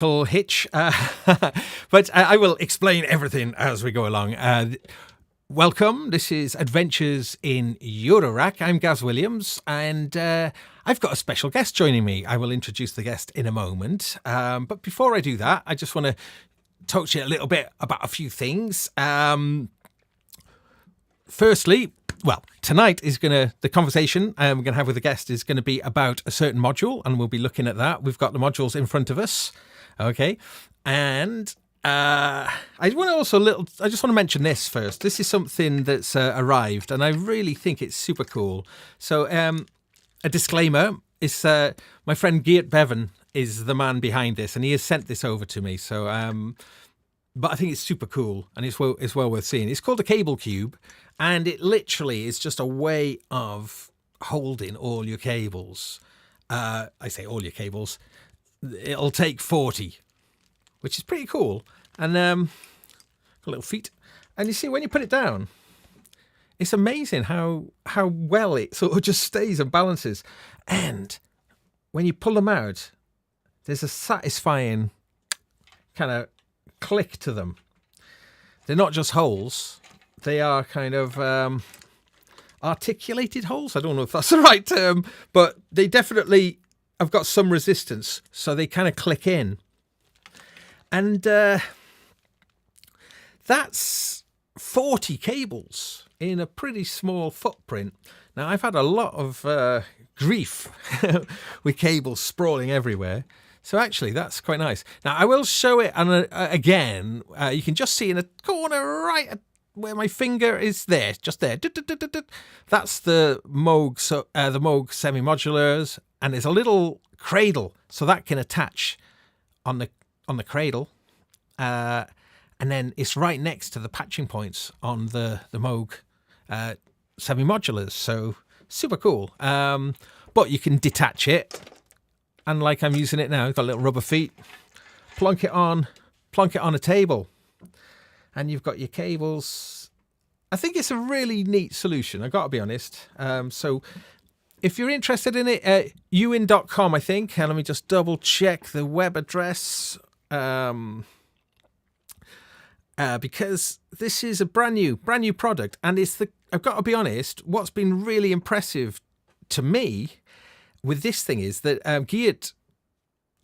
hitch, but I will explain everything as we go along. Welcome. This is Adventures in Eurorack. I'm Gaz Williams, and I've got a special guest joining me. I will introduce the guest in a moment. But before I do that, I just want to talk to you a little bit about a few things. Firstly, well, tonight is the conversation we're going to have with the guest is going to be about a certain module, and we'll be looking at that. We've got the modules in front of us. Okay. And I just want to mention this first. This is something that's arrived, and I really think it's super cool. So a disclaimer is my friend Geert Bevan is the man behind this, and he has sent this over to me. So, but I think it's super cool, and it's well worth seeing. It's called a CableCube, and it literally is just a way of holding all your cables. I say all your cables. It'll take 40, which is pretty cool. And got little feet. And you see, when you put it down, it's amazing how well it sort of just stays and balances. And when you pull them out, there's a satisfying kind of click to them. They're not just holes. They are kind of articulated holes. I don't know if that's the right term, but they definitely have got some resistance, so they kind of click in. And that's 40 cables in a pretty small footprint. Now, I've had a lot of grief with cables sprawling everywhere. So actually, that's quite nice. Now, I will show it again. You can just see in the corner right where my finger is there, just there. That's the Moog, the Moog semi-modulars. And there's a little cradle, so that can attach on the cradle, and then it's right next to the patching points on the Moog semi-modulars. So super cool. But you can detach it, and like I'm using it now, it's got little rubber feet. Plonk it on a table, and you've got your cables. I think it's a really neat solution. I got to be honest. So. If you're interested in it, uin.com, I think. And let me just double check the web address. Because this is a brand new product. And I've got to be honest, what's been really impressive to me with this thing is that Geert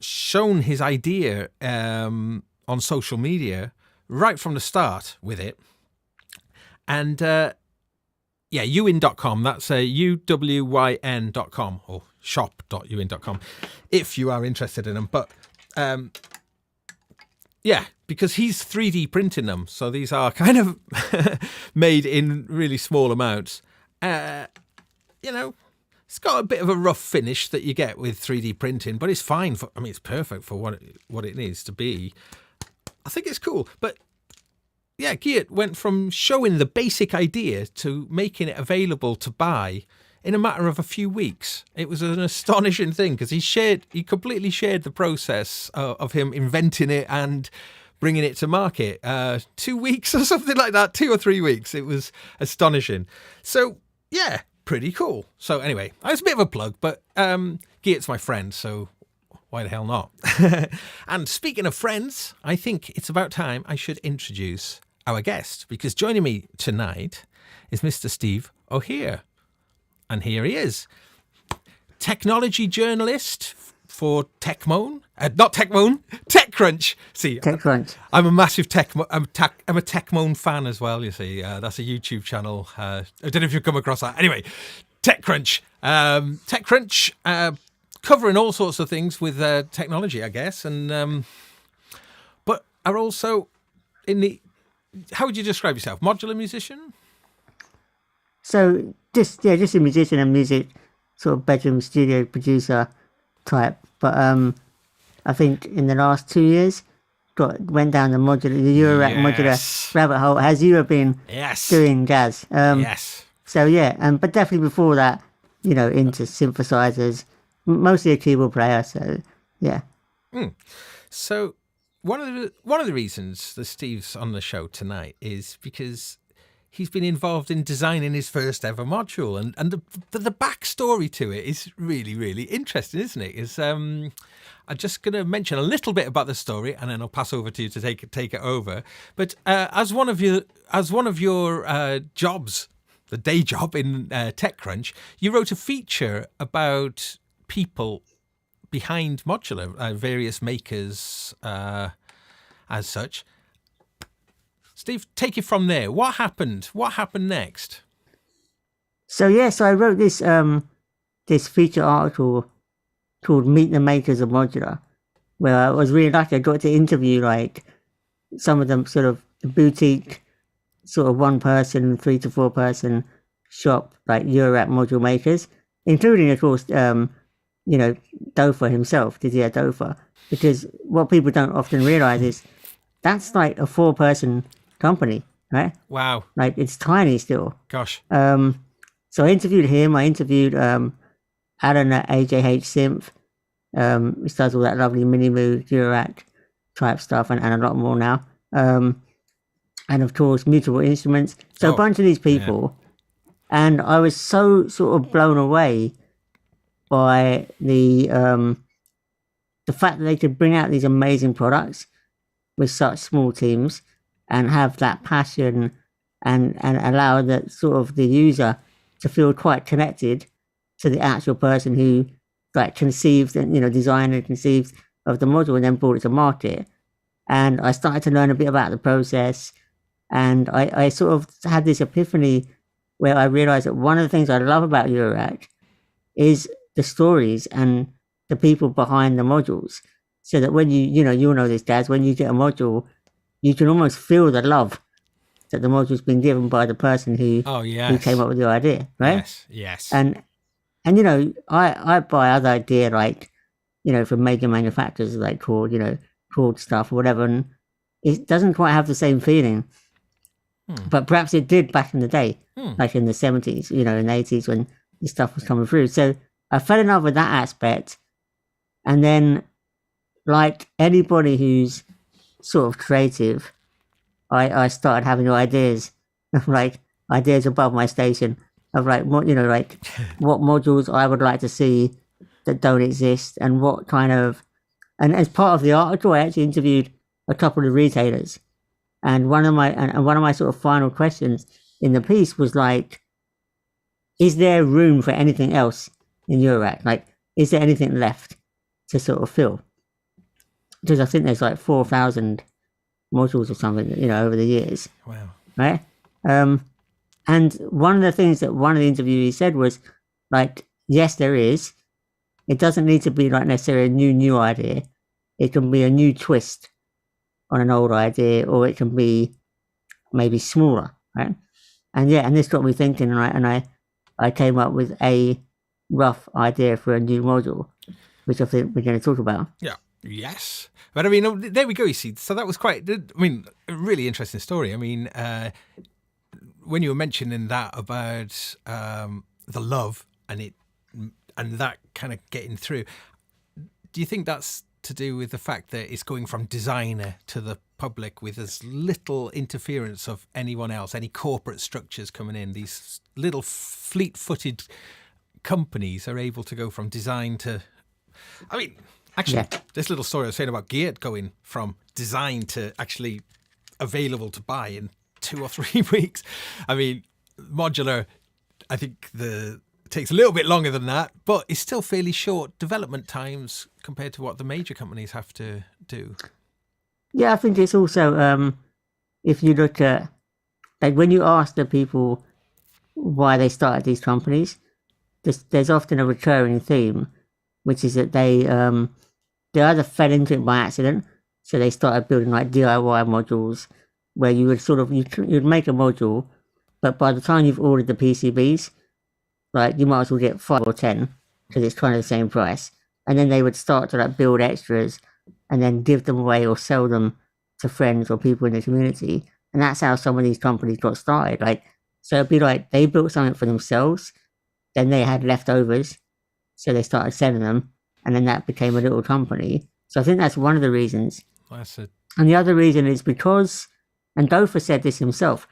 shown his idea on social media right from the start with it. And yeah, uwin.com. That's uwyn.com or shop.uwin.com if you are interested in them. But yeah, because he's 3D printing them. So these are kind of made in really small amounts. It's got a bit of a rough finish that you get with 3D printing, but it's fine. It's perfect for what it needs to be. I think it's cool. But yeah, Geert went from showing the basic idea to making it available to buy in a matter of a few weeks. It was an astonishing thing because he completely shared the process of him inventing it and bringing it to market. 2 weeks or something like that, 2 or 3 weeks. It was astonishing. So yeah, pretty cool. So anyway, it's a bit of a plug, but Geert's my friend, so why the hell not? And speaking of friends, I think it's about time I should introduce our guest, because joining me tonight is Mr. Steve O'Hare. And here he is. Technology journalist for TechMoan. Not TechMoan, TechCrunch. See, TechCrunch. I'm a massive I'm a TechMoan fan as well, you see. That's a YouTube channel. I don't know if you've come across that. Anyway, TechCrunch. TechCrunch, covering all sorts of things with technology, I guess. And but are also in the... How would you describe yourself? Modular musician? So just a musician and music sort of bedroom studio producer type. But I think in the last 2 years went down the Eurorack modular rabbit hole. Has you been doing jazz? Yes. So yeah, but definitely before that, into synthesizers, mostly a keyboard player. So yeah. So one of the reasons that Steve's on the show tonight is because he's been involved in designing his first ever module, and the backstory to it is really, really interesting, isn't it? I'm just going to mention a little bit about the story, and then I'll pass over to you to take it over. But as one of your jobs, the day job in TechCrunch, you wrote a feature about people behind Modular, various makers as such. Steve, take it from there. What happened? What happened next? So I wrote this this feature article called "Meet the Makers of Modular," where I was really lucky. I got to interview like some of them, sort of boutique, sort of 1-person, 3 to 4 person shop, like Eurorack module makers, including, of course, Dofa himself, Didier Dofa. Because what people don't often realize is that's like a 4-person company, right? Wow. Like, it's tiny still. Gosh. So I interviewed him. I interviewed Alan at AJH Synth, which does all that lovely Minimoo, Eurorack type stuff, and a lot more now. And of course, Mutable Instruments. So a bunch of these people. Yeah. And I was so sort of blown away by the fact that they could bring out these amazing products with such small teams and have that passion and allow the sort of the user to feel quite connected to the actual person who like conceived and designed and conceived of the module and then brought it to market. And I started to learn a bit about the process, and I sort of had this epiphany where I realized that one of the things I love about Eurorack is the stories and the people behind the modules. So that when you'll know this, Daz, when you get a module, you can almost feel the love that the module's been given by the person who came up with the idea, right? Yes. And I buy other idea like, from major manufacturers like Cord stuff or whatever, and it doesn't quite have the same feeling. But perhaps it did back in the day, like in the 70s, in the 80s when this stuff was coming through. So I fell in love with that aspect. And then, like anybody who's sort of creative, I started having ideas, like ideas above my station of like what what modules I would like to see that don't exist, and what kind of. And as part of the article, I actually interviewed a couple of retailers, and one of my sort of final questions in the piece was like, is there room for anything else in Eurorack? Like, is there anything left to sort of fill? Because I think there's like 4,000 modules or something, over the years. Wow. Right? And one of the things that one of the interviewees said was like, yes, there is. It doesn't need to be like necessarily a new idea. It can be a new twist on an old idea, or it can be maybe smaller, right? And this got me thinking, right? And I came up with a rough idea for a new module, which I think we're going to talk about. Yeah. Yes. But I mean, there we go, you see. So that was quite, a really interesting story. I mean, when you were mentioning that about the love and that kind of getting through, do you think that's to do with the fact that it's going from designer to the public with as little interference of anyone else, any corporate structures coming in? These little fleet-footed companies are able to go from design to... Actually, this little story I was saying about Geared going from design to actually available to buy in 2 or 3 weeks. I mean, Modular, I think it takes a little bit longer than that, but it's still fairly short development times compared to what the major companies have to do. Yeah, I think it's also, if you look at, like when you ask the people why they started these companies, there's often a recurring theme, which is that they either fell into it by accident, so they started building like DIY modules where you would you'd make a module, but by the time you've ordered the PCBs, like you might as well get 5 or 10 because it's kind of the same price, and then they would start to like build extras and then give them away or sell them to friends or people in the community, and that's how some of these companies got started. Like, so it'd be like they built something for themselves, then they had leftovers, so they started selling them, and then that became a little company. So I think that's one of the reasons. That's it. And the other reason is because, and Dofa said this himself,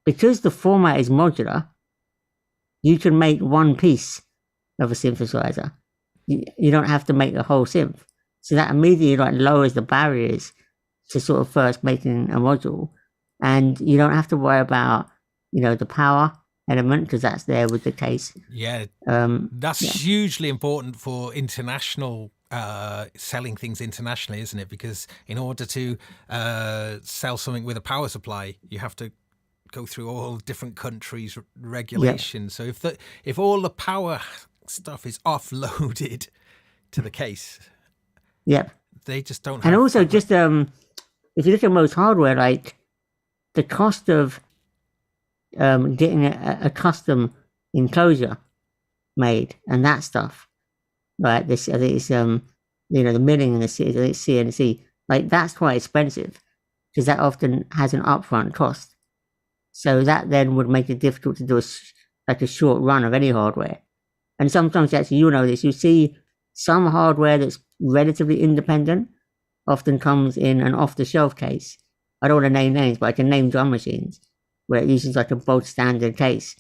because the format is modular, you can make one piece of a synthesizer. You don't have to make the whole synth. So that immediately like lowers the barriers to sort of first making a module. And you don't have to worry about, the power element, because that's there with the case. Yeah, that's hugely important for international selling things internationally, isn't it? Because in order to sell something with a power supply, you have to go through all different countries' regulations. Yep. So if all the power stuff is offloaded to the case, they just don't. And also, just if you look at most hardware, like the cost of getting a custom enclosure made and that stuff, right? This I think it's the milling and the CNC, like that's quite expensive because that often has an upfront cost. So that then would make it difficult to do a short run of any hardware. And sometimes, actually, this, you see some hardware that's relatively independent often comes in an off-the-shelf case. I don't want to name names, but I can name drum machines where it uses like a bolt standard case.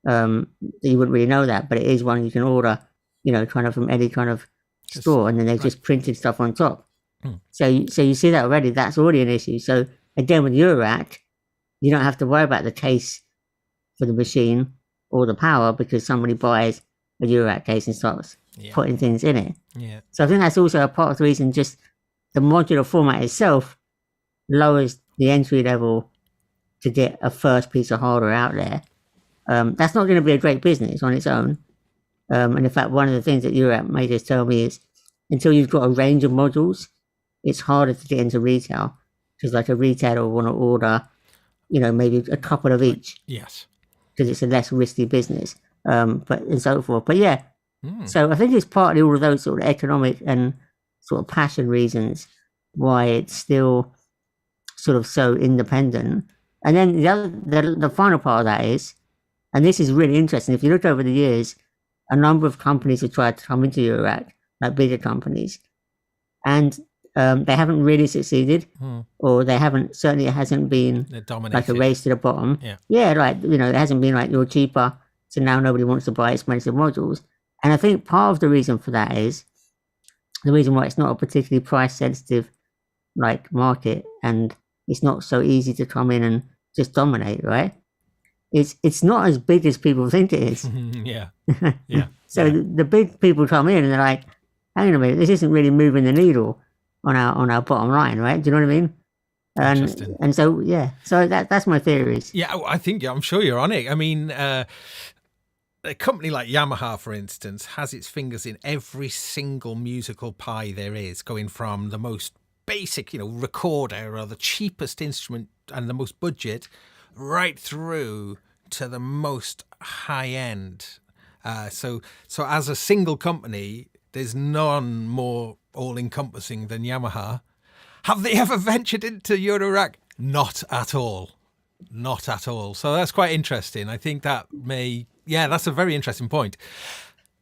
You wouldn't really know that, but it is one you can order, kind of from any kind of store, and then they've just printed stuff on top. So you see that already. That's already an issue. So again, with Eurorack, you don't have to worry about the case for the machine or the power because somebody buys a Eurorack case and starts putting things in it. Yeah. So I think that's also a part of the reason just the modular format itself lowers the entry level to get a first piece of hardware out there. That's not going to be a great business on its own. And in fact, one of the things that Eurorack makers tell me is until you've got a range of modules, it's harder to get into retail because like a retailer will want to order maybe a couple of each. Yes. Because it's a less risky business, but and so forth. But yeah, so I think it's partly all of those sort of economic and sort of passion reasons why it's still sort of so independent. And then the final part of that is, and this is really interesting, if you look over the years, a number of companies have tried to come into Eurorack, like bigger companies, and they haven't really succeeded, or certainly it hasn't been like a race to the bottom. Like, it hasn't been like you're cheaper, so now nobody wants to buy expensive modules. And I think part of the reason for that is the reason why it's not a particularly price sensitive like market, and it's not so easy to come in and just dominate, right? It's not as big as people think it is. So the big people come in and they're like, hang on a minute, this isn't really moving the needle on our bottom line, right? Do you know what I mean? And so so that's my theories. I'm sure you're on it. I mean, a company like Yamaha, for instance, has its fingers in every single musical pie there is, going from the most basic, recorder or the cheapest instrument and the most budget, right through to the most high end. So as a single company, there's none more all-encompassing than Yamaha. Have they ever ventured into Eurorack? Not at all. Not at all. So that's quite interesting. I think that that's a very interesting point.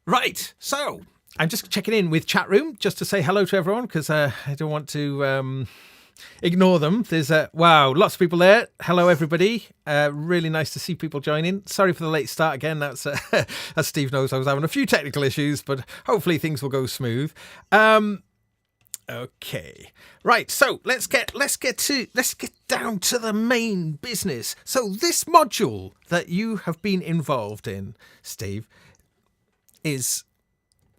Right. So I'm just checking in with chat room just to say hello to everyone because I don't want to ignore them. There's lots of people there. Hello, everybody. Really nice to see people joining. Sorry for the late start again. That's as Steve knows, I was having a few technical issues, but hopefully things will go smooth. Okay, right. So let's get down to the main business. So this module that you have been involved in, Steve, is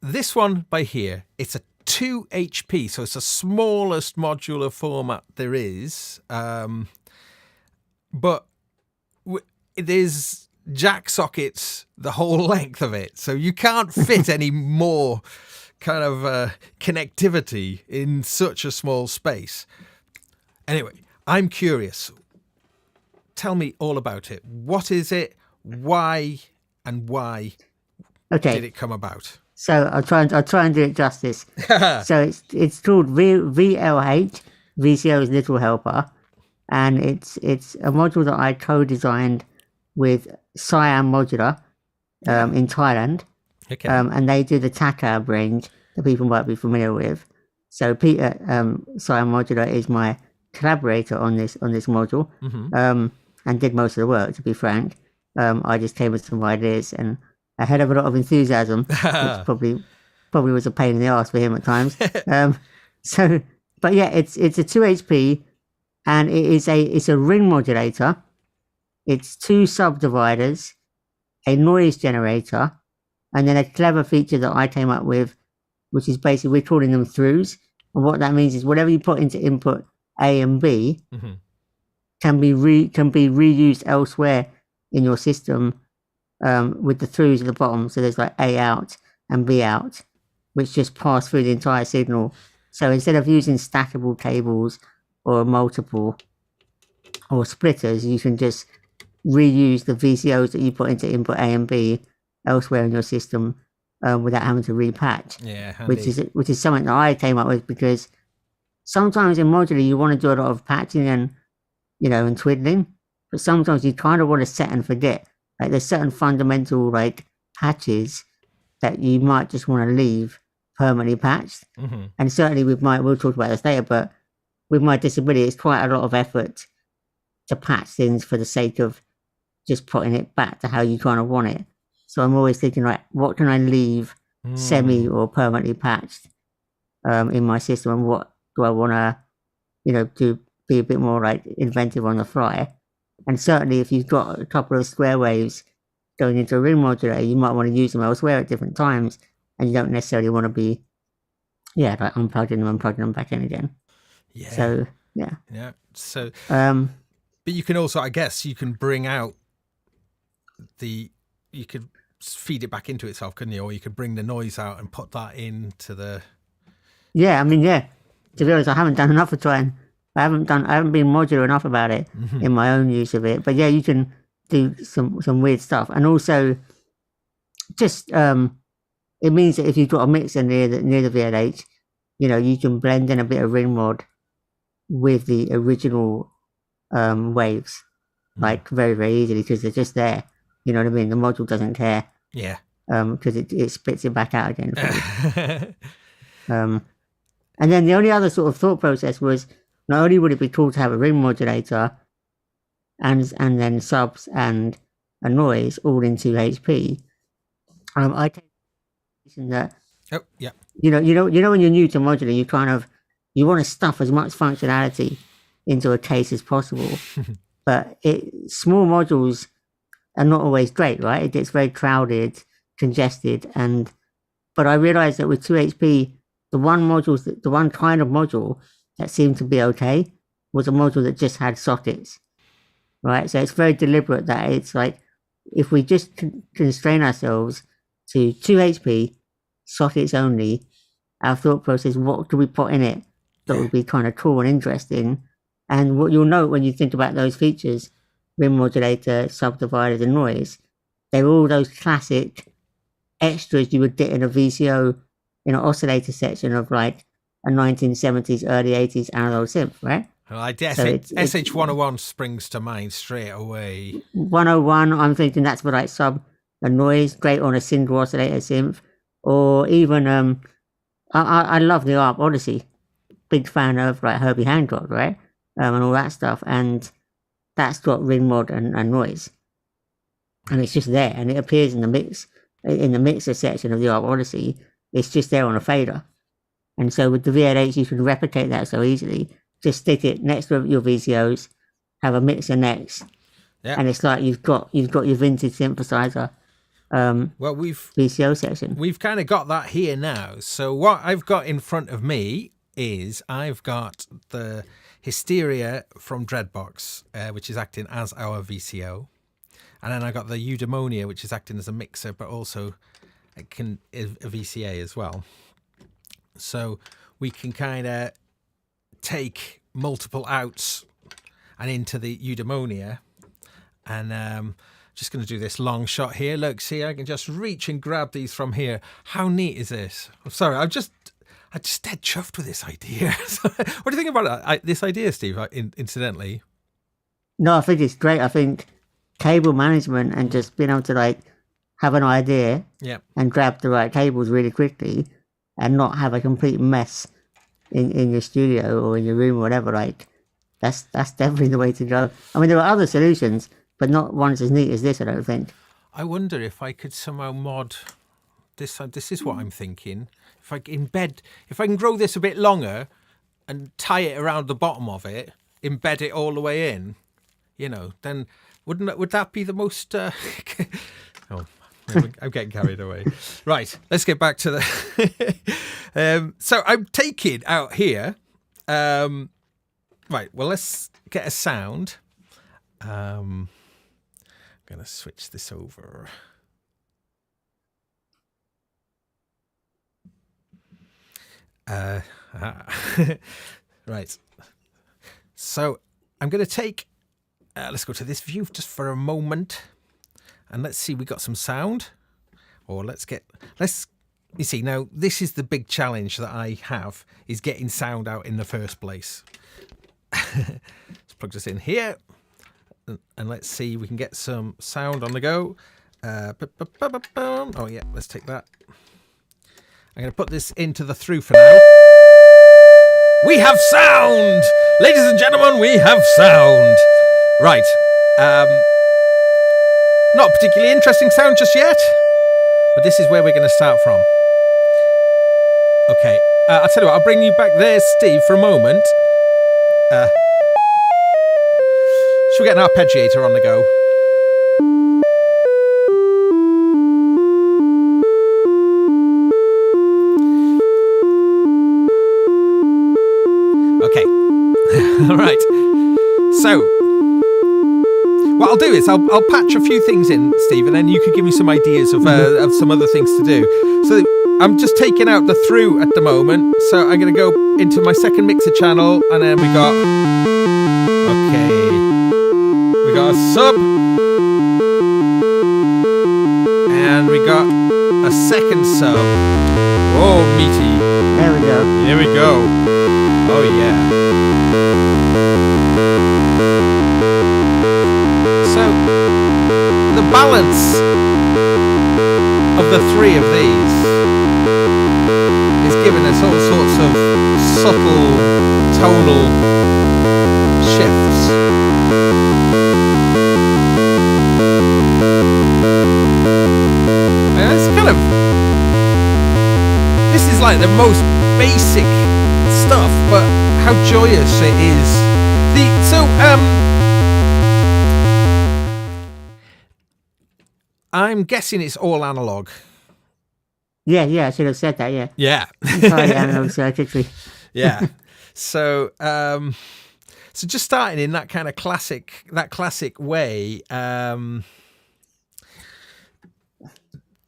this one by here. It's a 2 HP, so it's the smallest modular format there is. But there's jack sockets the whole length of it, so you can't fit any more kind of connectivity in such a small space. Anyway, I'm curious. Tell me all about it. What is it? Why did it come about? So I'll try and do it justice. So it's called VLH. VCO is Little Helper, and it's a module that I co-designed with Siam Modular in Thailand. Okay. And they do the Taakab range that people might be familiar with. So Peter Siam Modular is my collaborator on this module. Mm-hmm. and did most of the work, to be frank. I just came with some ideas, and I had a lot of enthusiasm, which probably was a pain in the ass for him at times. But yeah, it's a 2 HP, and it's a ring modulator. It's 2 subdividers, a noise generator, and then a clever feature that I came up with, which is basically we're calling them throughs. And what that means is whatever you put into input A and B can be reused elsewhere in your system with the throughs at the bottom. So there's like A out and B out, which just pass through the entire signal. So instead of using stackable cables or multiple or splitters, you can just reuse the VCOs that you put into input A and B elsewhere in your system without having to repatch. Yeah, handy. which is something that I came up with, because sometimes in modular you want to do a lot of patching and and twiddling, but sometimes you kind of want to set and forget. Like there's certain fundamental like patches that you might just want to leave permanently patched. And certainly we'll talk about this later, but with my disability, it's quite a lot of effort to patch things for the sake of just putting it back to how you kind of want it. So I'm always thinking, like, what can I leave semi or permanently patched in my system, and what do I want to, to be a bit more like inventive on the fly. And certainly if you've got a couple of square waves going into a ring modulator, you might want to use them elsewhere at different times, and you don't necessarily want to be, like unplugging them back in again. Yeah. So, yeah. Yeah. So, but you can also, I guess, you can bring out you could feed it back into itself, couldn't you? Or you could bring the noise out and put that into the... Yeah, I mean, yeah. To be honest, I haven't done enough of trying. I haven't been modular enough about it in my own use of it. But yeah, you can do some weird stuff. And also, just, it means that if you've got a mixer near the VLH, you can blend in a bit of ring mod with the original waves, like very, very easily, because they're just there. You know what I mean? The module doesn't care. Yeah. Because it spits it back out again. And then the only other sort of thought process was, not only would it be cool to have a ring modulator and then subs and a noise all in 2 HP, I take that. Oh, yeah. You know when you're new to modular, you want to stuff as much functionality into a case as possible. But small modules are not always great, right? It gets very crowded, congested, but I realized that with 2 HP, the one kind of module that seemed to be okay was a module that just had sockets, right? So it's very deliberate that it's like, if we just constrain ourselves to 2 HP, sockets only, our thought process, what could we put in it that would be kind of cool and interesting? And what you'll note when you think about those features, ring modulator, subdividers, and noise, they're all those classic extras you would get in a VCO, in an oscillator section of like a 1970s, early 80s analog synth, right? Well, I guess SH101 springs to mind straight away. 101, I'm thinking that's for like sub and noise, great on a single oscillator synth. Or even, I love the ARP Odyssey. Big fan of like Herbie Hancock, right? And all that stuff. And that's got ring mod and noise. And it's just there. And it appears in the mixer section of the ARP Odyssey. It's just there on a fader. And so with the VLH, you can replicate that so easily. Just stick it next to your VCOs, have a mixer next. Yeah. And it's like you've got your vintage synthesizer. VCO section. We've kind of got that here now. So what I've got in front of me is I've got the Hysteria from Dreadbox, which is acting as our VCO, and then I got the Eudaimonia, which is acting as a mixer, but also a VCA as well. So we can kind of take multiple outs and into the Eudaimonia, and just going to do this long shot here. Look, see, I can just reach and grab these from here. How neat is this? I'm sorry, I'm just dead chuffed with this idea. What do you think about this idea, Steve, incidentally? No, I think it's great. I think cable management and just being able to like have an idea and grab the right cables really quickly and not have a complete mess in your studio or in your room or whatever, like that's definitely the way to go. I mean, there are other solutions, but not ones as neat as this, I don't think. I wonder if I could somehow mod this. This is what I'm thinking. If I can grow this a bit longer and tie it around the bottom of it, embed it all the way in, then would that be the most? Oh, I'm getting carried away. Right, let's get back to the. So I'm taking out here. Right, well, let's get a sound. I'm going to switch this over. Right. So I'm going to take, let's go to this view just for a moment. And let's see, we got some sound. Or you see, now this is the big challenge that I have, is getting sound out in the first place. Let's plug this in here. And let's see, we can get some sound on the go. Oh yeah, let's take that. I'm going to put this into the through for now. We have sound! Ladies and gentlemen, we have sound! Right. Not a particularly interesting sound just yet, but this is where we're going to start from. Okay, I'll tell you what, I'll bring you back there, Steve, for a moment. Should we get an arpeggiator on the go? Okay. All right. So, what I'll do is I'll patch a few things in, Steve, and then you could give me some ideas of some other things to do. So I'm just taking out the through at the moment. So I'm going to go into my second mixer channel, and then we got a sub, and we got a second sub. Oh, meaty. There we go. Here we go. Oh yeah. So the balance of the three of these is giving us all sorts of subtle tonal shifts. And it's kind of, this is like the most basic stuff, but how joyous it is. I'm guessing it's all analog. Yeah, I should have said that, yeah. Yeah. Entirely analog circuitry. Yeah. So just starting in that kind of classic way,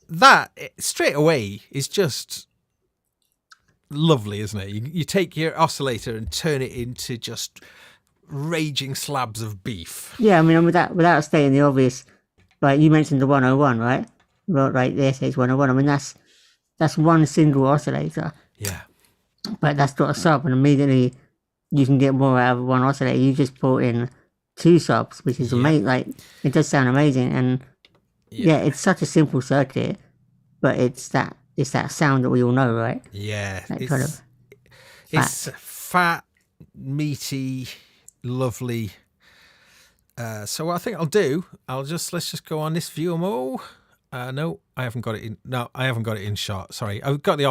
that straight away is just lovely, isn't it? You take your oscillator and turn it into just raging slabs of beef. Yeah, I mean, without stating the obvious, like you mentioned the 101, right? Well, like the SH 101. I mean, that's one single oscillator. Yeah. But that's got a sub, and immediately you can get more out of one oscillator. You just put in two subs, which is amazing. Like, it does sound amazing, and it's such a simple circuit, but it's that sound that we all know, right? Yeah, It's fat, meaty, lovely. So what I think I'll do, let's just go on this view mode. No, I haven't got it in. No, I haven't got it in shot. Sorry, I got the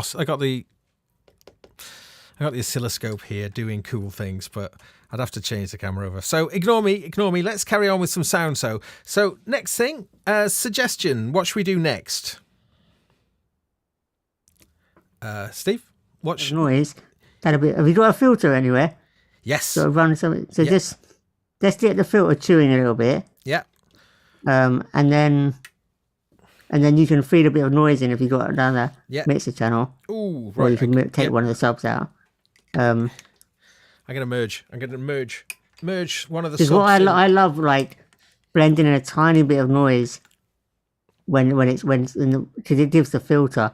oscilloscope here doing cool things, but I'd have to change the camera over. So ignore me. Let's carry on with some sound. So next thing, suggestion. What should we do next? Steve, what noise? Have you got a filter anywhere? Yes. So run something. So just let's get the filter chewing a little bit. Yeah. And then you can feed a bit of noise in if you got another mixer channel. Ooh, right. Or you can take one of the subs out. I'm gonna merge one of the subs. Because what I love, like blending in a tiny bit of noise because it gives the filter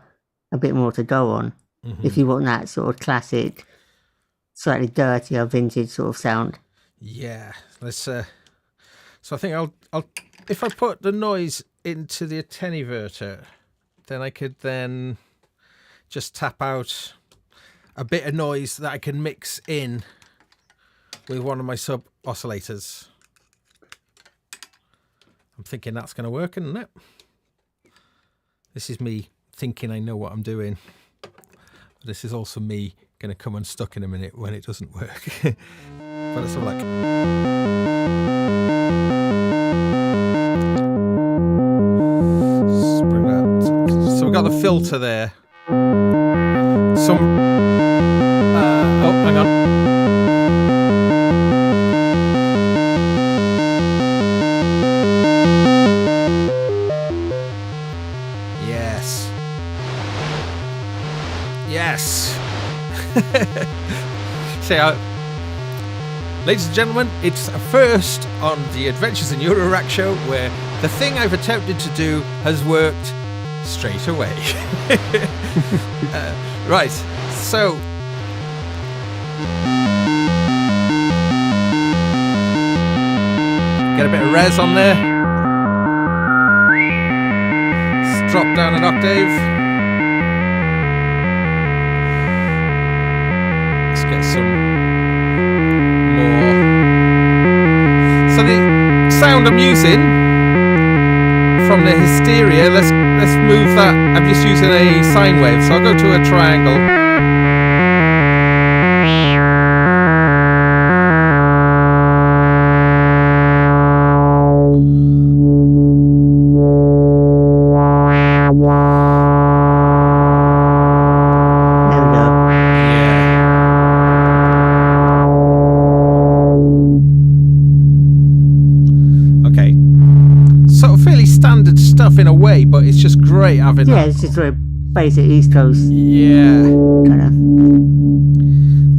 a bit more to go on. Mm-hmm. If you want that sort of classic, slightly dirtier, vintage sort of sound. Yeah, let's. So I think I'll if I put the noise into the attenuator, then I could then just tap out a bit of noise that I can mix in with one of my sub oscillators. I'm thinking that's going to work, isn't it? This is me thinking I know what I'm doing. This is also me going to come unstuck in a minute when it doesn't work. But let's have a look. So we've got the filter there. Oh, hang on. Yes. Yes. So, ladies and gentlemen, it's a first on the Adventures in Eurorack show where the thing I've attempted to do has worked straight away. Right, so get a bit of res on there. Let's drop down an octave. Let's get some more. So the sound I'm using from the hysteria, let's move that. I'm just using a sine wave, so I'll go to a triangle. There we go. Yeah. Okay. Sort of fairly standard stuff in a way, but it's just great having Yeah, that. it's just very basic East Coast Yeah. kind of.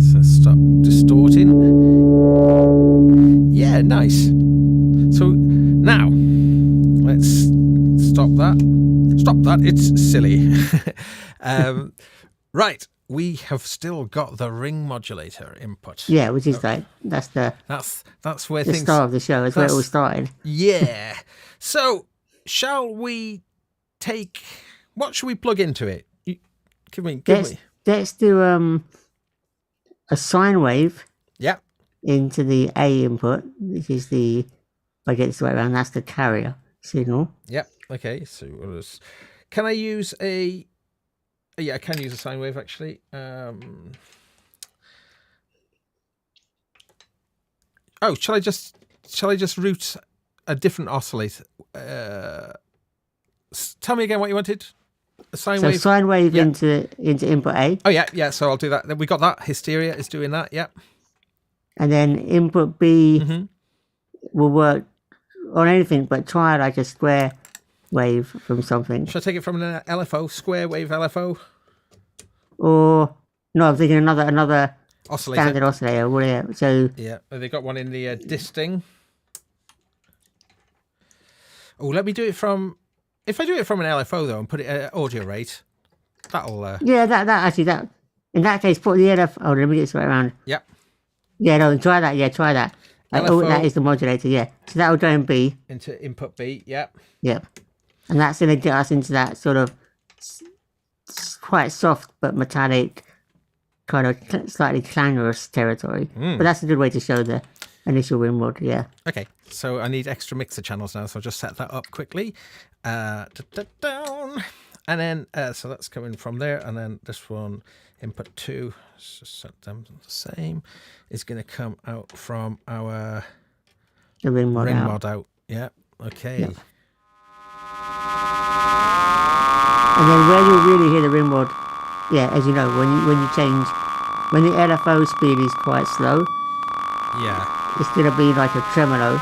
So stop distorting. Yeah, nice. So now let's stop that. Stop that. It's silly. Right. We have still got the ring modulator input. Yeah, which is like that's That's where the things. star of the show. That's where it all that's- started. Yeah. So shall we take? What should we plug into it? Give me. Let's do a sine wave Yeah. into the A input, which is the, if I get this right around, that's the carrier signal. Yeah. Okay. So can I use a? Yeah, I can use a sine wave actually. Oh, shall I just route a different oscillator? Tell me again what you wanted. A sine So wave. sine wave Yeah. into input A, Oh yeah. So I'll do that. We got that. Hysteria is doing that. Yeah. and then input B Mm-hmm. will work on anything, but try like a square wave from something. Should I take it from an LFO, square wave LFO Or no, I'm thinking another oscillator? standard oscillator. Whatever. So Yeah, they got one in the disting. Oh, let me do it from. If I do it from an LFO though and put it at audio rate, that'll. yeah, that actually that in that case put the LF. Oh, let me get this right around. Yeah. Yeah, no, try that. Yeah, try that. Oh, LFO. that is the modulator. Yeah, so that will go in B. Into input B. Yeah. Yeah, and that's going to get us into that sort of quite soft but metallic, kind of slightly clangorous territory. But that's a good way to show the initial ring mod. Yeah. Okay, so I need extra mixer channels now, so I'll just set that up quickly. Down. And then, so that's coming from there, and then this one, input 2, let's just set them the same, is going to come out from our The ring mod out. mod out. Yeah, okay. Yep. And then where you'll really hear the ring mod, yeah, as you know, when you change, when the LFO speed is quite slow, Yeah. it's going to be like a tremolo.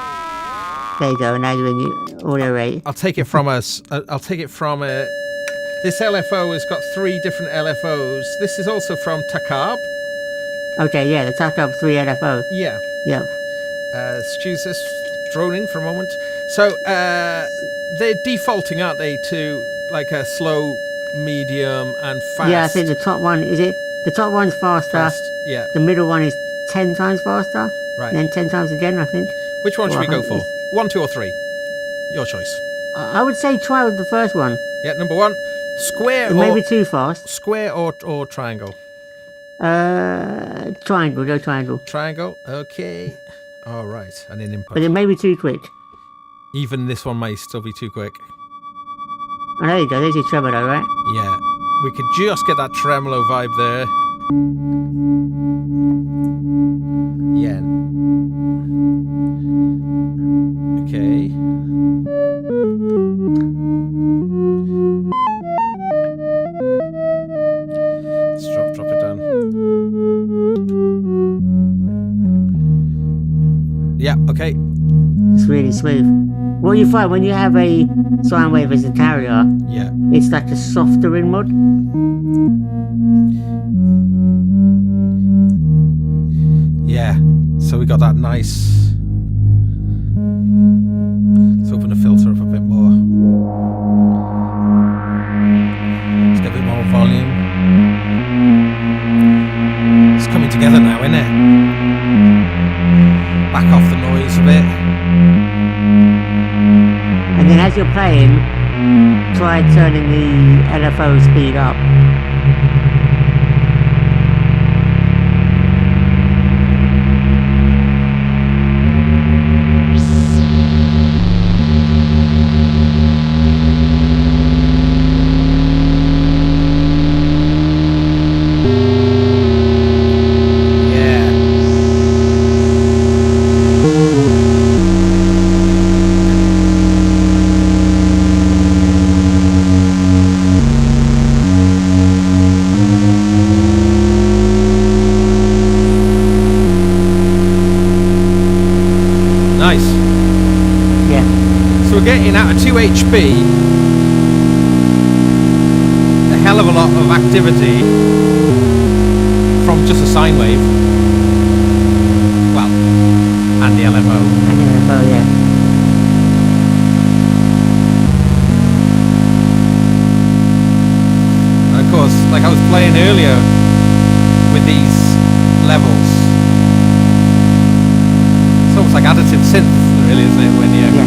There you go. Now you're in your audio rate. I'll take it from us. I'll take it from this LFO has got 3 different LFOs. This is also from Taakab. Okay, yeah, the Taakab 3 LFO. Yeah. Yep. Excuse this droning for a moment. So they're defaulting, aren't they, to like a slow, medium, and fast? Yeah, I think the top one is it. The top one's faster. Fast, yeah. The middle one is 10 times faster. Right. And then 10 times again, I think. Which one should we go Well, for? 1, 2, or 3? Your choice. I would say try with the first one. Yeah, number 1. Square It or may be too fast. square or triangle. Triangle, go triangle. Triangle. Okay. All right. And then input. But it may be too quick. Even this one may still be too quick. Oh, there you go. There's your tremolo, right? Yeah. We could just get that tremolo vibe there. Yeah. Okay. Let's drop it down. Yeah, okay. It's really smooth. What you find when you have a sine wave as a carrier, Yeah. it's like a softer in mod. Yeah. So we got that nice. Let's open the filter up a bit more. Let's get a bit more volume. It's coming together now, isn't it? Back off the noise a bit. And then as you're playing, try turning the LFO speed up. Nice. Yeah. So we're getting out of 2 HP a hell of a lot of activity from just a sine wave. Well, and the LFO. And the LFO, yeah. And of course, like I was playing earlier with these levels, it's almost like additive synth, really, isn't it? When you Yeah.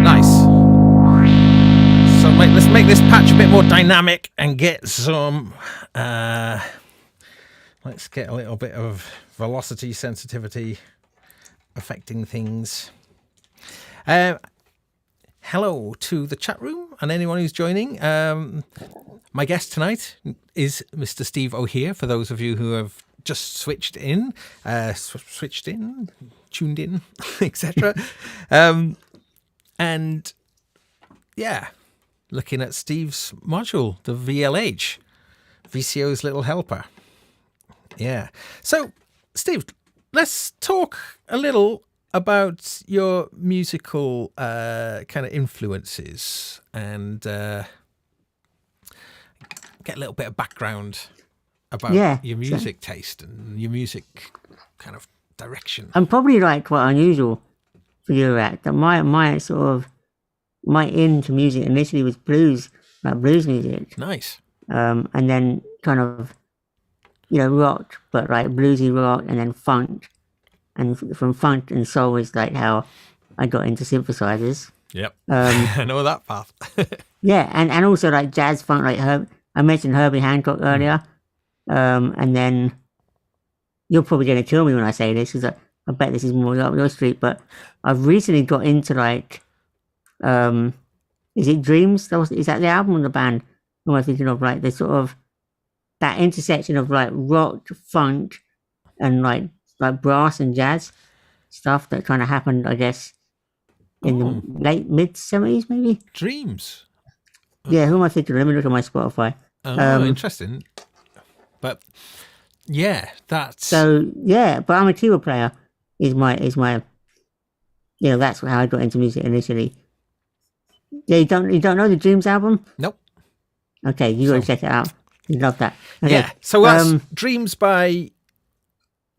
Nice. So let's make this patch a bit more dynamic and get some. Let's get a little bit of velocity sensitivity affecting things. Hello to the chat room and anyone who's joining. My guest tonight is Mr. Steve O'Here, for those of you who have just switched in, tuned in, etc. And yeah, looking at Steve's module, the VLH, VCO's little helper. Yeah. So, Steve, let's talk a little about your musical kind of influences and get a little bit of background about your music taste and your music kind of direction. I'm probably like quite unusual for Eurorack. That my sort of my into music initially was blues, like blues music. Nice. And then kind of, you know, rock, but like bluesy rock, and then funk. And from funk and soul is like how I got into synthesizers. Yep. I know that path. Yeah, and also like jazz funk, like I mentioned Herbie Hancock earlier. And then you're probably going to kill me when I say this, because I bet this is more up your street, but I've recently got into like, is it Dreams? Is that the album or the band? Who am I thinking of? Like the sort of that intersection of like rock, funk, and like brass and jazz stuff that kind of happened, I guess, in the late mid-70s, maybe. Dreams. Yeah, who am I thinking? Let me look at my Spotify. Oh, interesting. But yeah, that's so yeah. But I'm a keyboard player. Is my you know, that's how I got into music initially. Yeah, you don't know the Dreams album? Nope. Okay, you gotta check it out. You love that. Okay. Yeah. So that's Dreams by.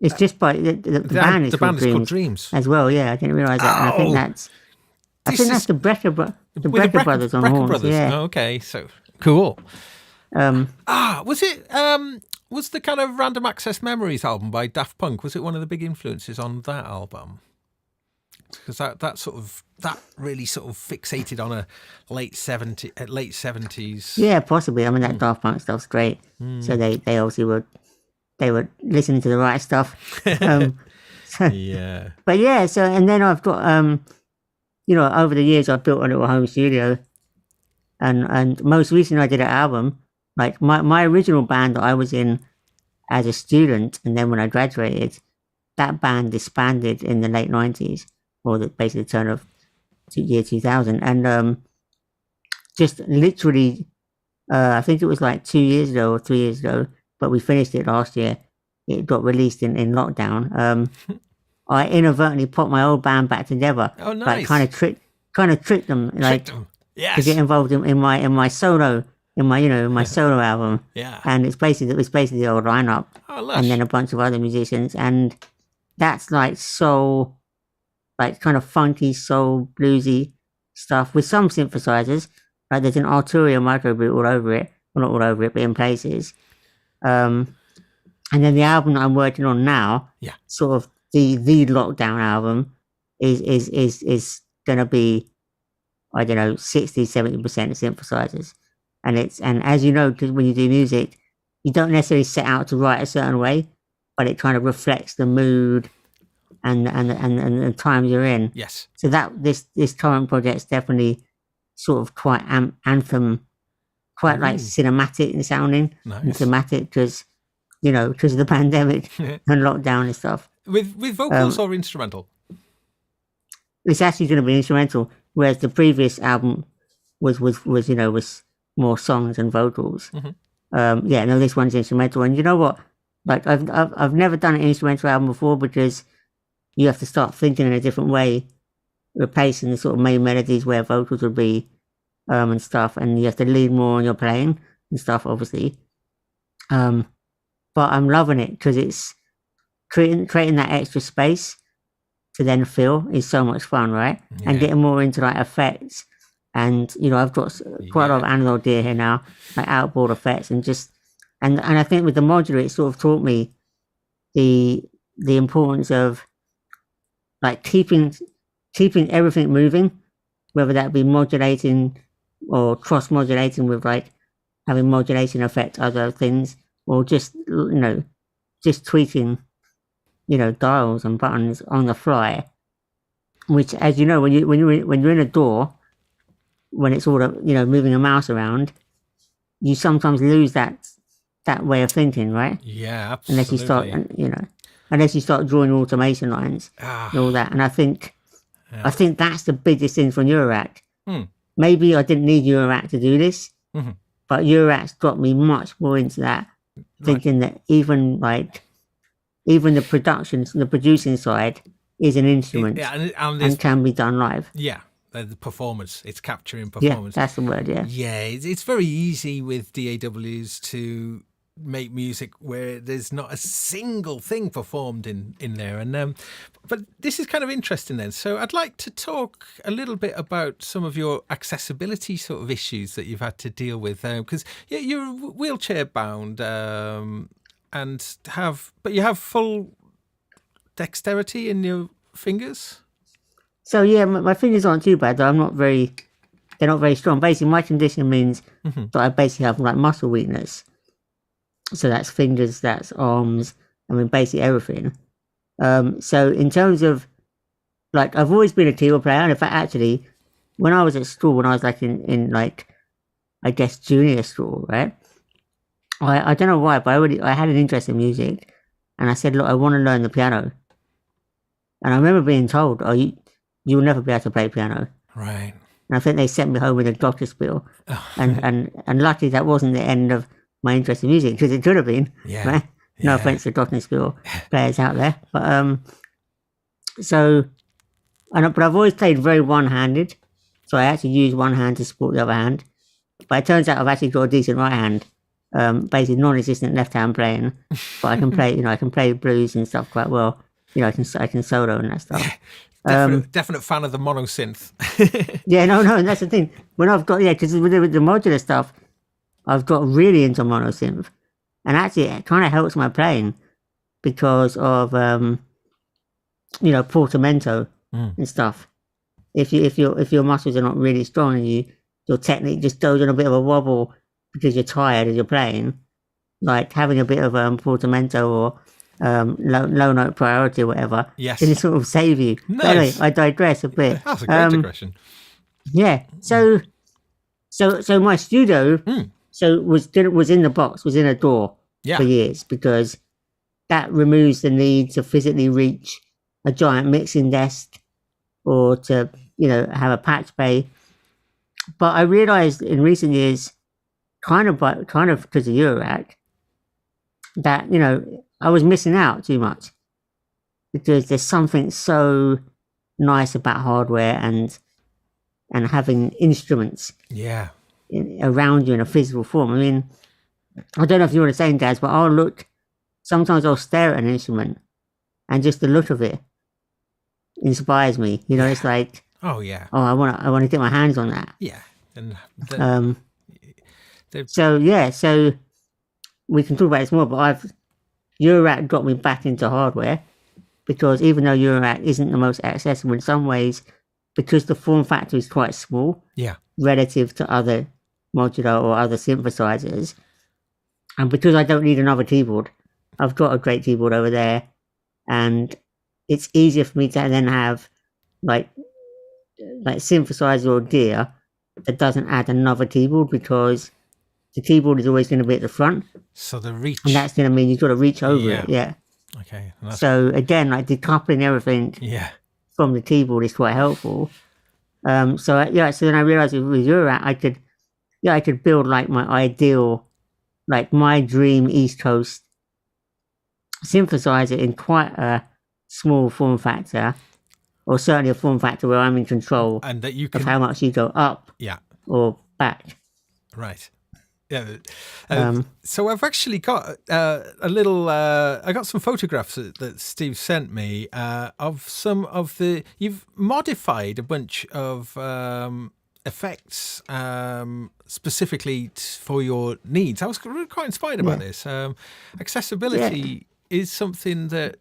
It's just by the band. The band is called Dreams as well. Yeah, I didn't realize that. And I think that's. I think that's the Brecker brothers on horns. Brothers. Yeah. Oh, okay, so cool. Was Was the kind of Random Access Memories album by Daft Punk, was it one of the big influences on that album? Because that really sort of fixated on a late 70s. Yeah, possibly. I mean, that Daft Punk stuff's great. So they obviously would listen to the right stuff. Yeah. But yeah, so, and then I've got, over the years I've built a little home studio, and most recently I did an album. Like my original band that I was in as a student, and then when I graduated, that band disbanded in the late 90s, or basically the turn of year 2000, and just literally, I think it was like 2 years ago or 3 years ago, but we finished it last year. It got released in lockdown. I inadvertently put my old band back together. Oh, nice! Like kind of tricked them, like yes, to get involved in my solo, my solo album. Yeah, and it's basically the old lineup, and then a bunch of other musicians, and that's like soul, like kind of funky soul bluesy stuff with some synthesizers. Like there's an Arturia microbeat all over it, well, not all over it, but in places. And then the album that I'm working on now, sort of the lockdown album, is gonna be, I don't know, 60-70% synthesizers, and as you know, because when you do music, you don't necessarily set out to write a certain way, but it kind of reflects the mood and the times you're in. Yes. So that this current project's definitely sort of quite anthem, quite like cinematic in sounding, and thematic because of the pandemic and lockdown and stuff. With vocals or instrumental? It's actually going to be instrumental, whereas the previous album was more songs and vocals. This one's instrumental, and you know what? Like I've never done an instrumental album before because you have to start thinking in a different way, replacing the sort of main melodies where vocals would be, and stuff, and you have to lean more on your playing and stuff, obviously. But I'm loving it because it's creating that extra space to then fill is so much fun, right? Yeah. And getting more into like effects, and I've got quite a lot of analog gear here now, like outboard effects, and I think with the modular, it sort of taught me the importance of like keeping everything moving, whether that be modulating or cross modulating with like having modulation affect other things, or just tweaking dials and buttons on the fly, which, as you know, when you're in a door, when it's all moving a mouse around, you sometimes lose that way of thinking, right? Yeah, absolutely. Unless you start drawing automation lines and all that. And I think that's the biggest thing from Eurorack. Maybe I didn't need Eurorack to do this, but Eurorack's got me much more into that, thinking that even the producing side is an instrument, and can be done live. Yeah, the performance, it's capturing performance. Yeah, that's the word. Yeah. Yeah, it's very easy with DAWs to make music where there's not a single thing performed in there, and but this is kind of interesting then. So I'd like to talk a little bit about some of your accessibility sort of issues that you've had to deal with, because you're wheelchair bound, and you have full dexterity in your fingers. So yeah, my fingers aren't too bad, though. They're not very strong. Basically, my condition means that I basically have like muscle weakness. So that's fingers, that's arms, basically everything. So in terms of, like, I've always been a keyboard player, and in fact, actually, when I was at school, when I was like in like, I guess junior school, right? I don't know why, but I had an interest in music, and I said, look, I want to learn the piano. And I remember being told, oh, you will never be able to play piano. Right. And I think they sent me home with a doctor's bill. And luckily that wasn't the end of my interest in music, because it could have been. Yeah. Right? No offense to doctor's school players out there. But but I've always played very one-handed. So I actually use one hand to support the other hand. But it turns out I've actually got a decent right hand. Basically non-existent left hand playing. But I can play, I can play blues and stuff quite well. I can solo and that stuff. Definite fan of the mono synth. Yeah, no, and that's the thing. When I've got, because with the modular stuff, I've got really into mono synth. and actually it kind of helps my playing because of portamento and stuff. If your muscles are not really strong and your technique just goes on a bit of a wobble because you're tired as you're playing, like having a bit of portamento or low note priority or whatever, yes, can sort of save you. Nice. But anyway, I digress a bit. That's a great digression. Yeah. So my studio was in the box, was in a door for years, because that removes the need to physically reach a giant mixing desk or to have a patch bay. But I realized in recent years, kind of because of Eurorack, that I was missing out too much, because there's something so nice about hardware and having instruments around you in a physical form. I mean, I don't know if you're the same, Daz, but sometimes I'll stare at an instrument and just the look of it inspires me. It's like, I want to get my hands on that. Yeah. And so we can talk about this more, but Eurorack got me back into hardware, because even though Eurorack isn't the most accessible in some ways, because the form factor is quite small relative to other modular or other synthesizers, and because I don't need another keyboard, I've got a great keyboard over there, and it's easier for me to then have like synthesizer or gear that doesn't add another keyboard, because the keyboard is always going to be at the front. So the reach, and that's going to mean you've got to reach over it. Yeah. Okay. So again, like decoupling everything from the keyboard is quite helpful. So then I realized with Eurorack, I could build like my ideal, like my dream East Coast synthesizer in quite a small form factor, or certainly a form factor where I'm in control and that you can, of how much you go up or back. Right. Yeah. So I've actually got a little. I got some photographs that Steve sent me of some of the. You've modified a bunch of effects specifically for your needs. I was really quite inspired about this. Accessibility is something that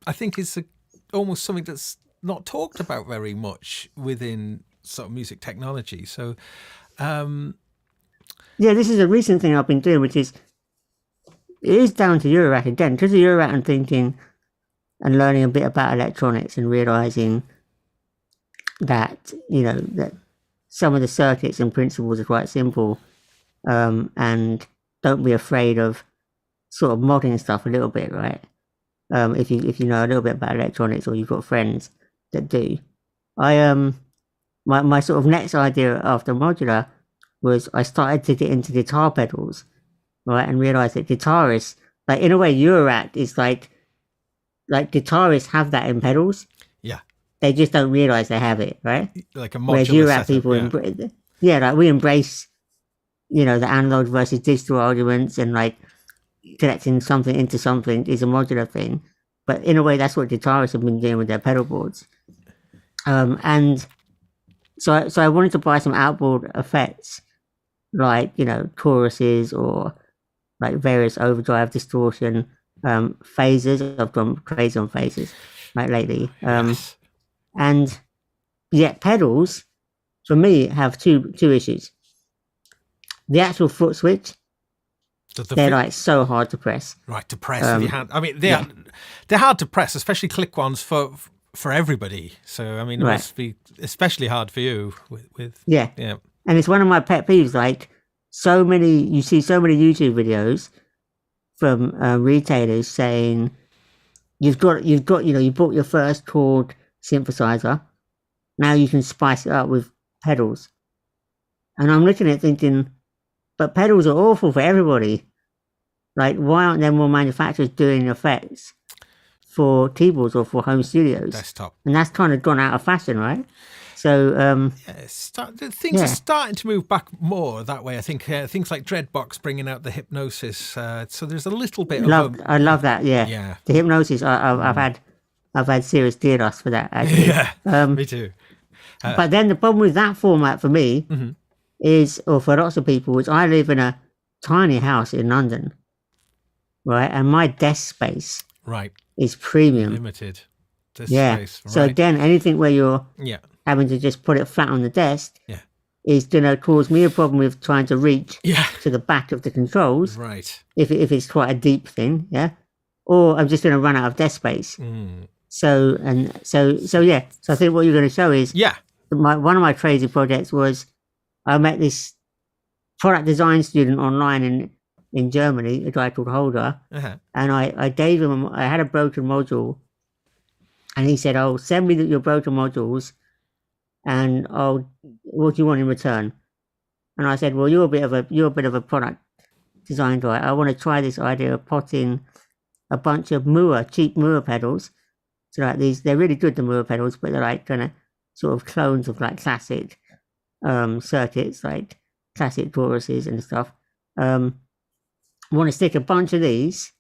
I think is almost something that's not talked about very much within sort of music technology. So. This is a recent thing I've been doing, which is, it is down to Eurorack again. Because of Eurorack, I'm thinking and learning a bit about electronics and realizing that, that some of the circuits and principles are quite simple, and don't be afraid of sort of modding stuff a little bit, right? If you know a little bit about electronics, or you've got friends that do. My sort of next idea after modular was I started to get into guitar pedals, right, and realized that guitarists, like in a way, Eurorack is like guitarists have that in pedals. Yeah. They just don't realize they have it, right? Like a modular Whereas Eurorack people, like we embrace, the analog versus digital arguments, and like connecting something into something is a modular thing. But in a way, that's what guitarists have been doing with their pedal boards. And so I wanted to buy some outboard effects, like, choruses or like various overdrive, distortion, phases. I've gone crazy on phases like lately. And pedals for me have two issues. The actual foot switch, they're like so hard to press. Right, to press with your hand. I mean, they're hard to press, especially click ones for everybody. So I mean, it must be especially hard for you with yeah. And it's one of my pet peeves. Like you see so many YouTube videos from retailers saying you bought your first chord synthesizer, now you can spice it up with pedals. And I'm looking at it thinking, but pedals are awful for everybody. Like, why aren't there more manufacturers doing effects for keyboards or for home studios? Desktop. And that's kind of gone out of fashion, right? So things are starting to move back more that way. I think things like Dreadbox bringing out the hypnosis. So there's a little bit I love that. Yeah. The hypnosis. I've had serious tear loss for that. Actually. Yeah. Me too. But then the problem with that format for me is, or for lots of people, is I live in a tiny house in London, right? And my desk space Right. is premium. Limited. This Yeah. space. So Right. again, anything where you're Yeah. having to just put it flat on the desk Yeah. is going to cause me a problem with trying to reach Yeah. to the back of the controls Right. if it's quite a deep thing, yeah. Or I'm just going to run out of desk space. Mm. So yeah. So I think what you're going to show is Yeah. one of my crazy projects was I met this product design student online in Germany, a guy called Holder, Uh-huh. and I gave him I had a broken module, and he said, "Oh, send me your broken modules, and what do you want in return?" And I said, "Well, you're a bit of a product design guy. I want to try this idea of potting a bunch of cheap Moore pedals. So like they're really good, the Moore pedals, but they're like kind of sort of clones of like classic circuits, like classic choruses and stuff. I want to stick a bunch of these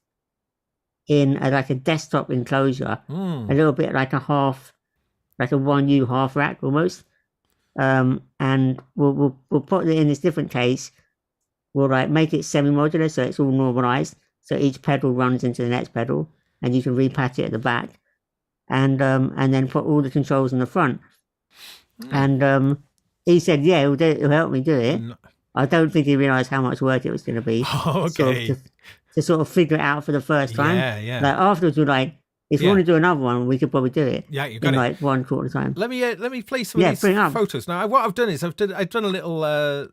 in like a desktop enclosure, a little bit like a 1U half rack almost. And we'll put it in this different case. We'll like make it semi-modular, so it's all normalized. So each pedal runs into the next pedal, and you can repatch it at the back, and then put all the controls in the front. And he said, "Yeah, it'll help me do it." No. I don't think he realised how much work it was going to be. Okay. To sort of figure it out for the first time. Yeah. Like afterwards, we're like, if you want to do another one, we could probably do it. Yeah, you got in it. like 1/4 of the time. Let me play some of these photos. Now, what I've done is I've done a little I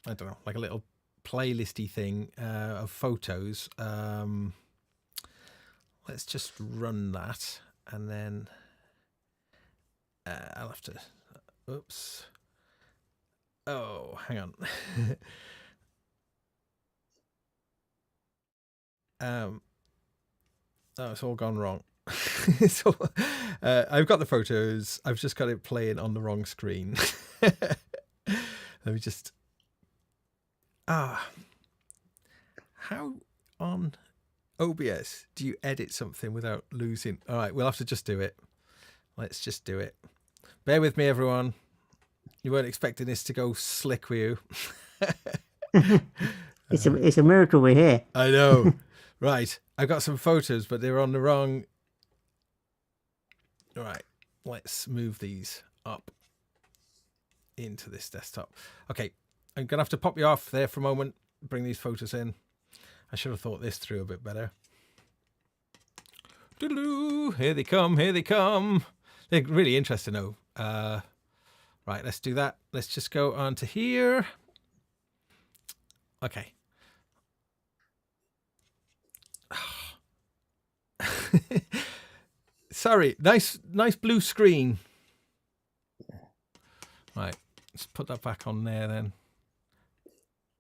don't know, like a little playlisty thing of photos. Let's just run that, and then I'll have to. Oops. Oh, hang on. Oh, it's all gone wrong. So I've got the photos. I've just got it playing on the wrong screen. Let me just. How on OBS do you edit something without losing? All right, we'll have to just do it. Let's just do it. Bear with me, everyone. You weren't expecting this to go slick with you. It's a miracle we're here. I know. Right. I've got some photos, but they're on the wrong. All right. Let's move these up into this desktop. Okay. I'm going to have to pop you off there for a moment. Bring these photos in. I should have thought this through a bit better. Doo-doo. Here they come. Here they come. They're really interesting, though. Right. Let's do that. Let's just go on to here. Okay. Sorry, nice blue screen. Right, let's put that back on there then.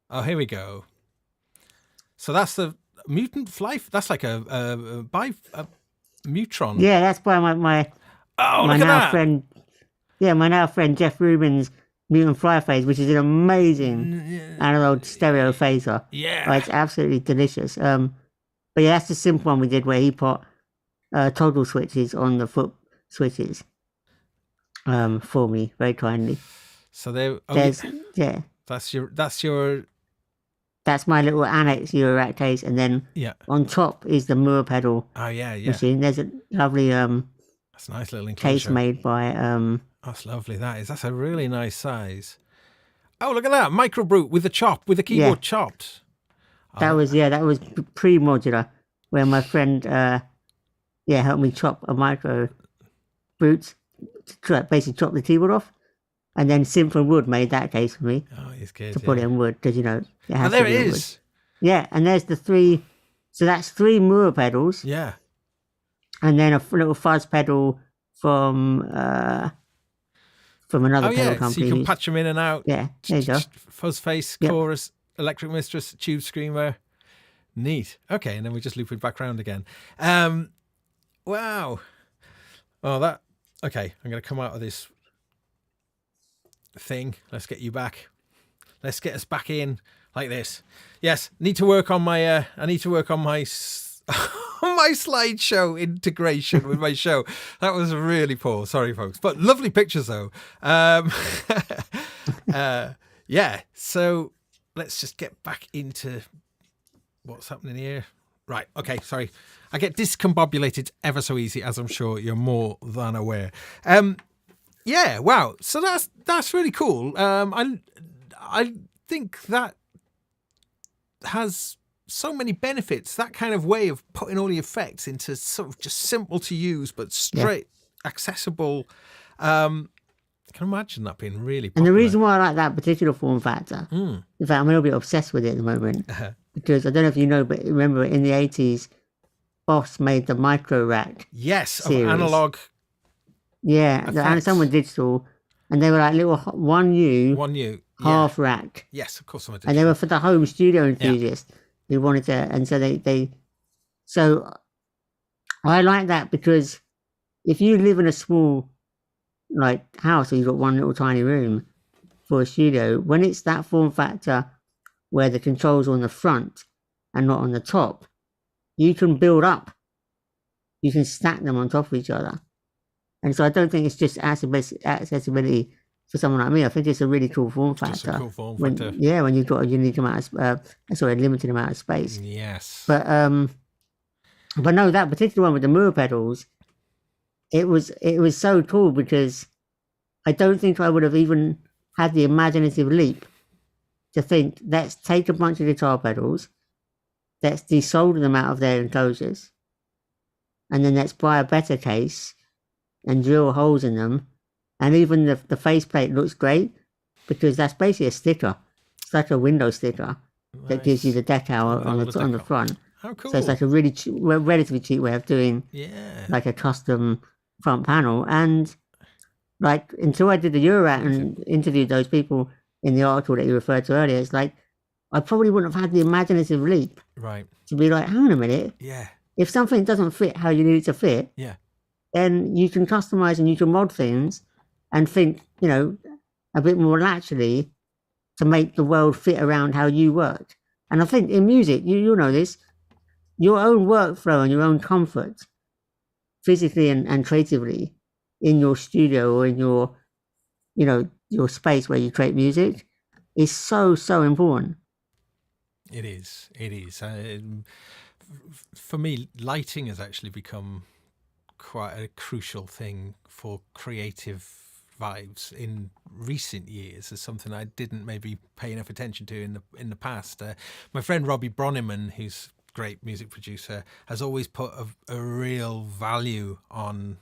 Oh, here we go. So that's the Mu-tant Fly-phase. That's like a Mu-tron. Yeah, that's by my now friend. Yeah, my now friend Jeff Rubin's Mu-tant Fly-phase, which is an amazing analog stereo phaser. Yeah, it's absolutely delicious. But yeah, that's the simple one we did where he put toggle switches on the foot switches for me very kindly. So there's that's my little annex Eurorack case, and then on top is the Moore pedal machine. There's a lovely that's a nice little enclosure. Case made by that's lovely. That's a really nice size. Oh, look at that micro brute with the keyboard chopped. That was pre-modular, where my friend helped me chop a micro brute to basically chop the keyboard off, and then Simple Wood made that case for me. Oh, he's good. To put it in wood, because it has there to it be is. Wood. Yeah, and there's the three. So that's 3 Moore pedals. Yeah. And then a little fuzz pedal from another pedal company. So you can patch them in and out. Yeah, there you go. Fuzz face, chorus, electric mistress, tube screamer. Neat. Okay, and then we just loop it back round again. Wow. Oh, okay, I'm going to come out of this thing. Let's get you back. Let's get us back in like this. Yes, need to work on my I need to work on my my slideshow integration with my show. That was really poor. Sorry, folks. But lovely pictures, though. Yeah, so let's just get back into what's happening here? Right. Okay. Sorry. I get discombobulated ever so easy, as I'm sure you're more than aware. Yeah. Wow. So that's really cool. I think that has so many benefits. That kind of way of putting all the effects into sort of just simple to use but straight accessible. I can imagine that being really popular. And the reason why I like that particular form factor, in fact, I'm a little bit obsessed with it at the moment, because I don't know if you know, but remember in the 80s, Boss made the Micro-Rack. Yes, series. Of analog. Yeah, and some were digital, and they were like little 1U, half rack. Yes, of course, some are digital. And they were for the home studio enthusiast who wanted to, and so so I like that because if you live in a small house, or you've got one little tiny room for a studio, when it's that form factor where the controls are on the front and not on the top, you can build up, you can stack them on top of each other. And so I don't think it's just accessibility for someone like me. I think it's a really cool form factor. Just a cool form factor. When you've got a unique amount of a limited amount of space. Yes. But no, that particular one with the Moore pedals, it was so cool because I don't think I would have even had the imaginative leap to think, let's take a bunch of guitar pedals, let's desolder them out of their enclosures, and then let's buy a better case and drill holes in them. And even the faceplate looks great because that's basically a sticker. It's like a window sticker that gives you the decal on the front. How cool. So it's like a really relatively cheap way of doing like a custom front panel. And like until I did the Eurorack and interviewed those people in the article that you referred to earlier, it's like I probably wouldn't have had the imaginative leap to be like, hang on a minute. Yeah. If something doesn't fit how you need it to fit, then you can customize and you can mod things and think, a bit more laterally to make the world fit around how you work. And I think in music, you know this, your own workflow and your own comfort, physically and creatively, in your studio or in your, your space where you create music, is so important. It is. For me, lighting has actually become quite a crucial thing for creative vibes in recent years. Is something I didn't maybe pay enough attention to in the past. My friend Robbie Bronniman, who's a great music producer, has always put a real value on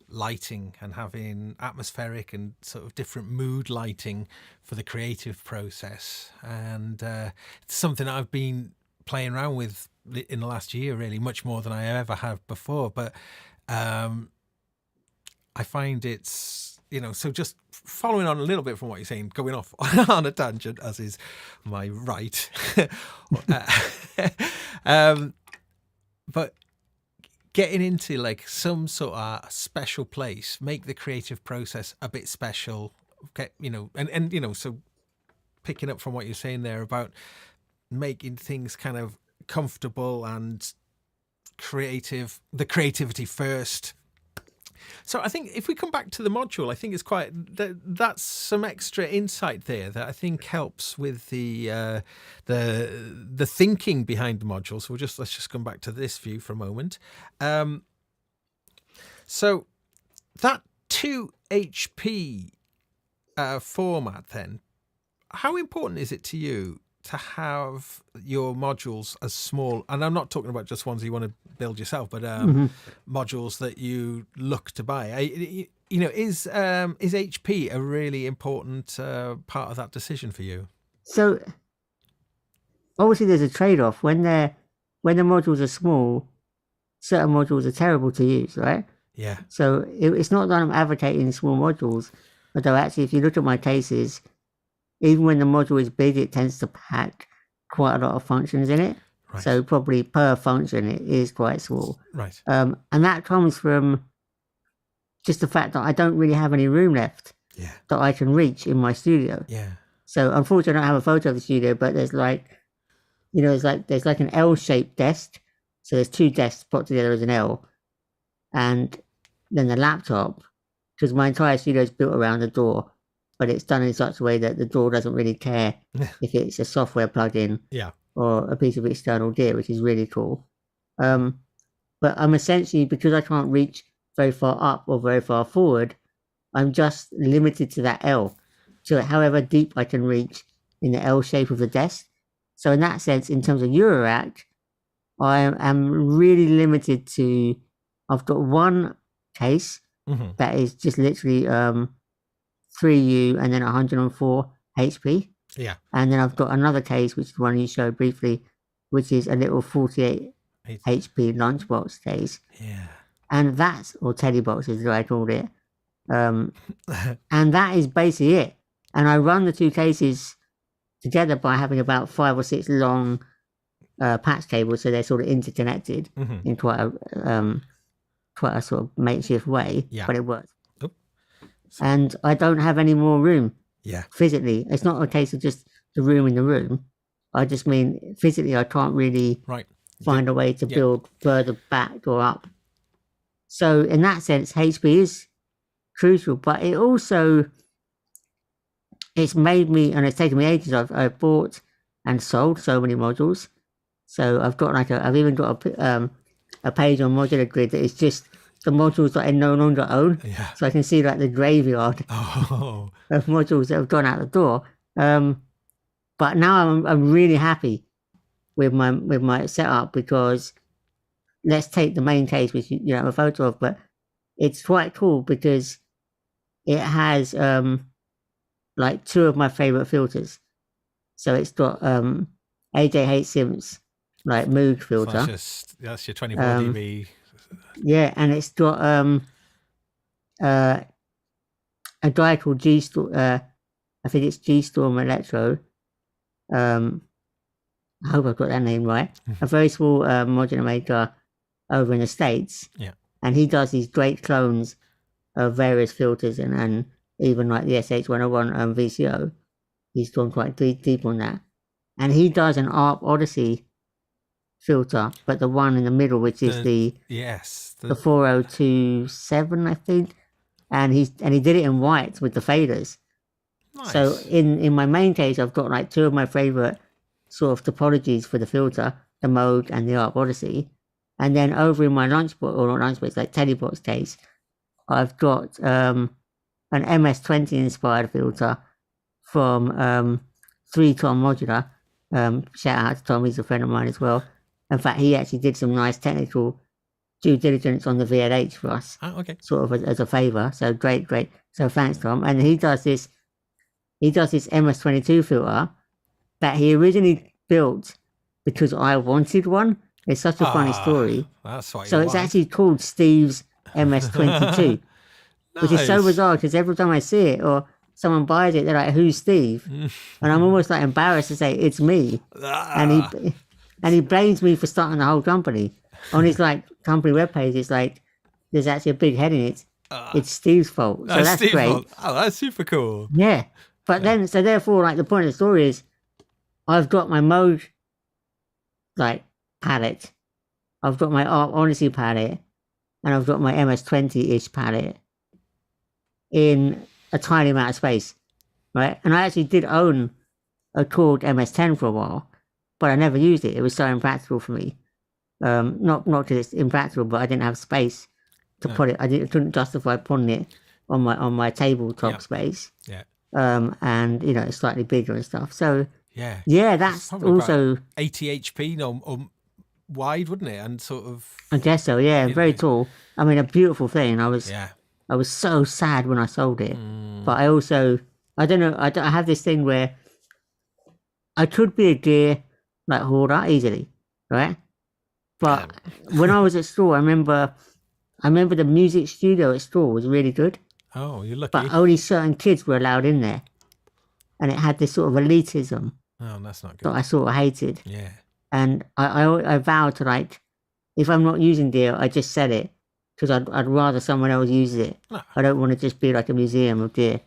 lighting and having atmospheric and sort of different mood lighting for the creative process. And it's something I've been playing around with in the last year, really, much more than I ever have before. But I find it's, so just following on a little bit from what you're saying, going off on a tangent, as is my right. But getting into like some sort of special place, make the creative process a bit special, and so picking up from what you're saying there about making things kind of comfortable and creative, the creativity first. So I think if we come back to the module, I think it's that's some extra insight there that I think helps with the thinking behind the module. So let's just come back to this view for a moment. So that 2 HP format then, how important is it to you to have your modules as small, and I'm not talking about just ones you want to build yourself, but modules that you look to buy? Is HP a really important part of that decision for you? So obviously there's a trade-off. When the modules are small, certain modules are terrible to use, right? Yeah. So it's not that I'm advocating small modules, although actually if you look at my cases, even when the module is big, it tends to pack quite a lot of functions in it. Right. So probably per function, it is quite small. Right. And that comes from just the fact that I don't really have any room left that I can reach in my studio. Yeah. So unfortunately, I don't have a photo of the studio, but there's like an L-shaped desk. So there's two desks put together as an L. And then the laptop, because my entire studio is built around the door, but it's done in such a way that the door doesn't really care if it's a software plugin or a piece of external deer, which is really cool. But I'm essentially, because I can't reach very far up or very far forward, I'm just limited to that L, to however deep I can reach in the L shape of the desk. So in that sense, in terms of Eurorack, I am really limited to, I've got one case that is just literally 3U and then 104 HP. Yeah. And then I've got another case, which is one you showed briefly, which is a little 48 HP lunchbox case. Yeah. And that's, or teddy boxes, as I called it. And that is basically it. And I run the two cases together by having about 5 or 6 long patch cables, so they're sort of interconnected in quite a sort of makeshift way, but it works. And I don't have any more room. Yeah. Physically, it's not a case of just the room in the room. I just mean physically, I can't really find a way to build further back or up. So in that sense, HP is crucial, but it also, it's made me, and it's taken me ages. I've bought and sold so many modules. So I've got I've even got a page on Modular Grid that is just the modules that I no longer own. Yeah. So I can see like the graveyard of modules that have gone out the door. But now I'm really happy with my setup, because let's take the main case, which you have a photo of, but it's quite cool because it has like 2 of my favorite filters. So it's got AJ Simp's like mood filter. That's your 24 dB. Yeah, and it's got a guy called G-Storm, I think it's G-Storm Electro. I hope I've got that name right. A very small modular maker over in the States. Yeah. And he does these great clones of various filters and even like the SH101 VCO. He's gone quite deep on that. And he does an ARP Odyssey filter, but the one in the middle, which is the 4027, I think. And he did it in white with the faders. Nice. So in my main case, I've got like 2 of my favorite sort of topologies for the filter, the Mode and the ARP Odyssey. And then over in my lunchbox, or not lunchbox, like Teddybox case, I've got an MS-20 inspired filter from 3 Tom Modular. Shout out to Tom, he's a friend of mine as well. In fact, he actually did some nice technical due diligence on the VLH for us. Oh, okay. Sort of as a favour. So great. So thanks, Tom. And he does this MS-22 filter that he originally built because I wanted one. It's such a funny story. That's why. So it's actually called Steve's MS-22, nice. Which is so bizarre because every time I see it or someone buys it, they're like, "Who's Steve?" And I'm almost like embarrassed to say it's me. And he blames me for starting the whole company. On his like company webpage, it's like there's actually a big heading. It's Steve's fault. So that's Steve's great. Fault. Oh, that's super cool. Yeah, but then so therefore, like the point of the story is, I've got my Mode like palette, I've got my ARP Odyssey palette, and I've got my MS-20-ish palette in a tiny amount of space, right? And I actually did own a Cord MS-10 for a while, but I never used it. It was so impractical for me. Not because it's impractical, but I didn't have space to put it. I couldn't justify putting it on my tabletop space. Yeah. And you know, it's slightly bigger and stuff. So yeah, that's also 80 HP or wide, wouldn't it? And sort of. I guess so. Yeah, very tall. I mean, a beautiful thing. I was so sad when I sold it, but I don't know. I have this thing where I could be a gear like hoarder easily, right? But when I was at school, I remember the music studio at school was really good. Oh, you're lucky. But only certain kids were allowed in there, and it had this sort of elitism. Oh, that's not good. That I sort of hated. Yeah. And I vowed to, like, if I'm not using deer, I just sell it because I'd rather someone else use it. No. I don't want to just be like a museum of deer.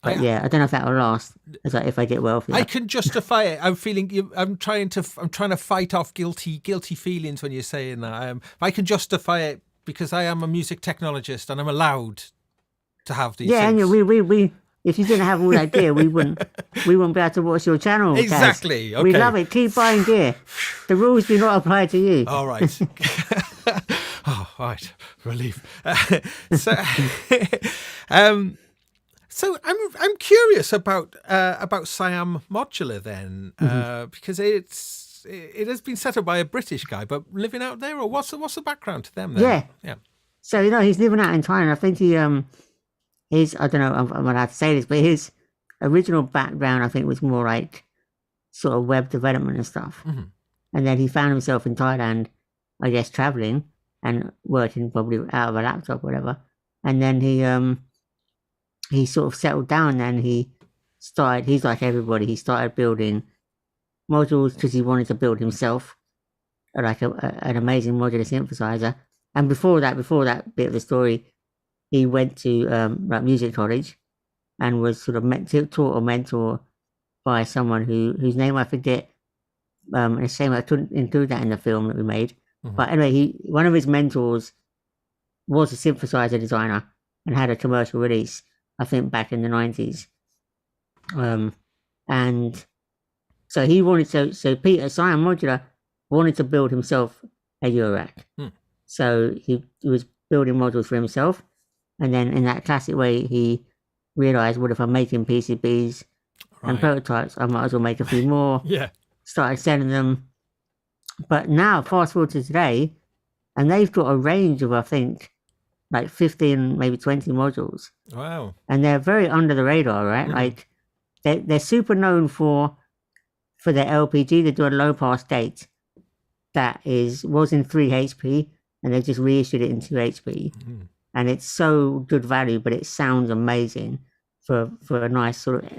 But yeah, I don't know if that will last. It's like if I get wealthy. I can justify it. I'm feeling. I'm trying to fight off guilty feelings when you're saying that. I can justify it because I am a music technologist and I'm allowed to have these. Yeah, things. and we if you didn't have all that gear, we wouldn't be able to watch your channel. Kaz. Exactly. Okay. We love it. Keep buying gear. The rules do not apply to you. All right. Oh, right. Relief. So, so I'm curious about Siam Modular then, because it has been set up by a British guy, but living out there, or what's the background to them then? Yeah. So he's living out in Thailand. I think his I don't know. I'm allowed to say this, but his original background, I think, was more like sort of web development and stuff. And then he found himself in Thailand, I guess, traveling and working probably out of a laptop or whatever. And then he sort of settled down and he's like everybody, he started building modules because he wanted to build himself like an amazing modular synthesizer. And before that bit of the story, he went to like music college and was sort of taught or mentored by someone whose name I forget. And it's a shame I couldn't include that in the film that we made. But anyway, one of his mentors was a synthesizer designer and had a commercial release, I think, back in the 90s. And so he wanted Peter Siam Modular wanted to build himself a Eurorack. So he was building modules for himself, and then in that classic way, he realized, what if I'm making PCBs and prototypes? I might as well make a few more. Started selling them. But now, fast forward to today, and they've got a range of, I think, like 15, maybe 20 modules. Wow. And they're very under the radar, right? Like, they're super known for their LPG. They do a low pass gate that was in 3 HP, and they just reissued it in 2 HP. And it's so good value, but it sounds amazing for a nice sort of,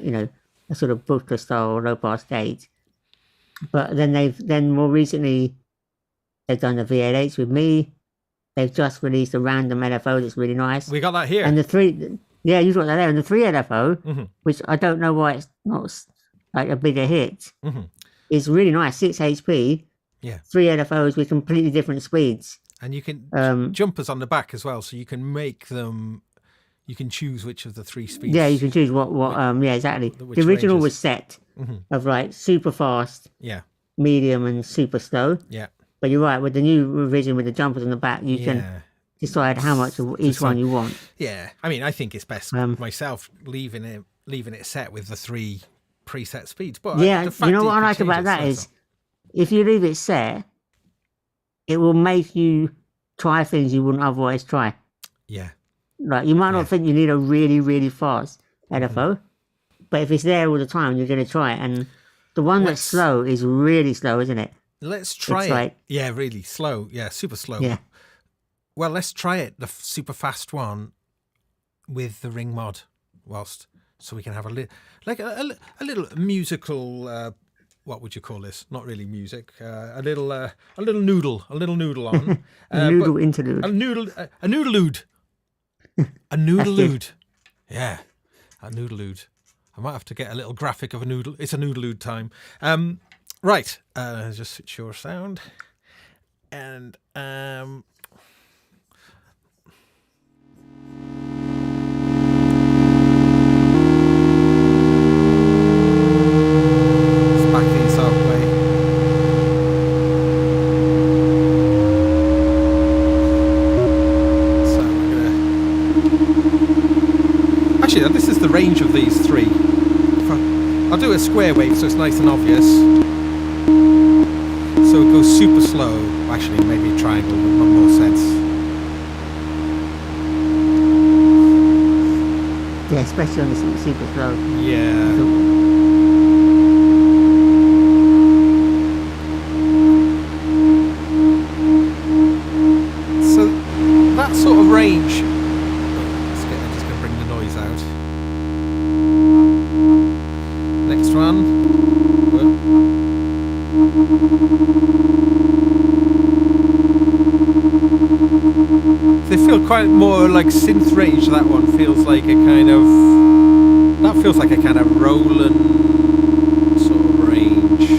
a sort of Booker style low pass gate. But then more recently, they've done the VLH with me. They've just released a random LFO that's really nice. We got that here. And you've got that there. And the 3 LFO, which I don't know why it's not like a bigger hit, is really nice. 6 HP. Yeah. 3 LFOs with completely different speeds. And you can jumpers on the back as well, so you can make them. You can choose which of the 3 speeds. Yeah, you can choose what. Yeah, exactly. The original ranges. was set of like super fast, medium, and super slow. Yeah. But you're right, with the new revision with the jumpers on the back, you can decide how much of each one you want. Yeah, I mean, I think it's best myself leaving it set with the 3 preset speeds. But yeah, you know what I like about that is, if you leave it set, it will make you try things you wouldn't otherwise try. Yeah. Like, you might not think you need a really, really fast LFO, but if it's there all the time, you're going to try it. And the one that's slow is really slow, isn't it? Let's try it. Like, yeah, really slow. Yeah, super slow. Yeah. Well, let's try it, the super fast one, with the ring mod, so we can have a little musical. What would you call this? Not really music. A little noodle on. Noodle interlude. A noodlelude. A noodlelude. Yeah, a noodlelude. I might have to get a little graphic of a noodle. It's a noodlelude time. Right. Just switch your sound. And let's back these up way. So we're gonna. Actually, this is the range of these 3. I'll do a square wave so it's nice and obvious. So it goes super slow. Actually, maybe a triangle would make more sense. Yeah, especially on the super slow. Yeah. So that sort of range. I'm just going to bring the noise out. Next one. They feel quite more like synth range. That one feels like a kind of Roland sort of range.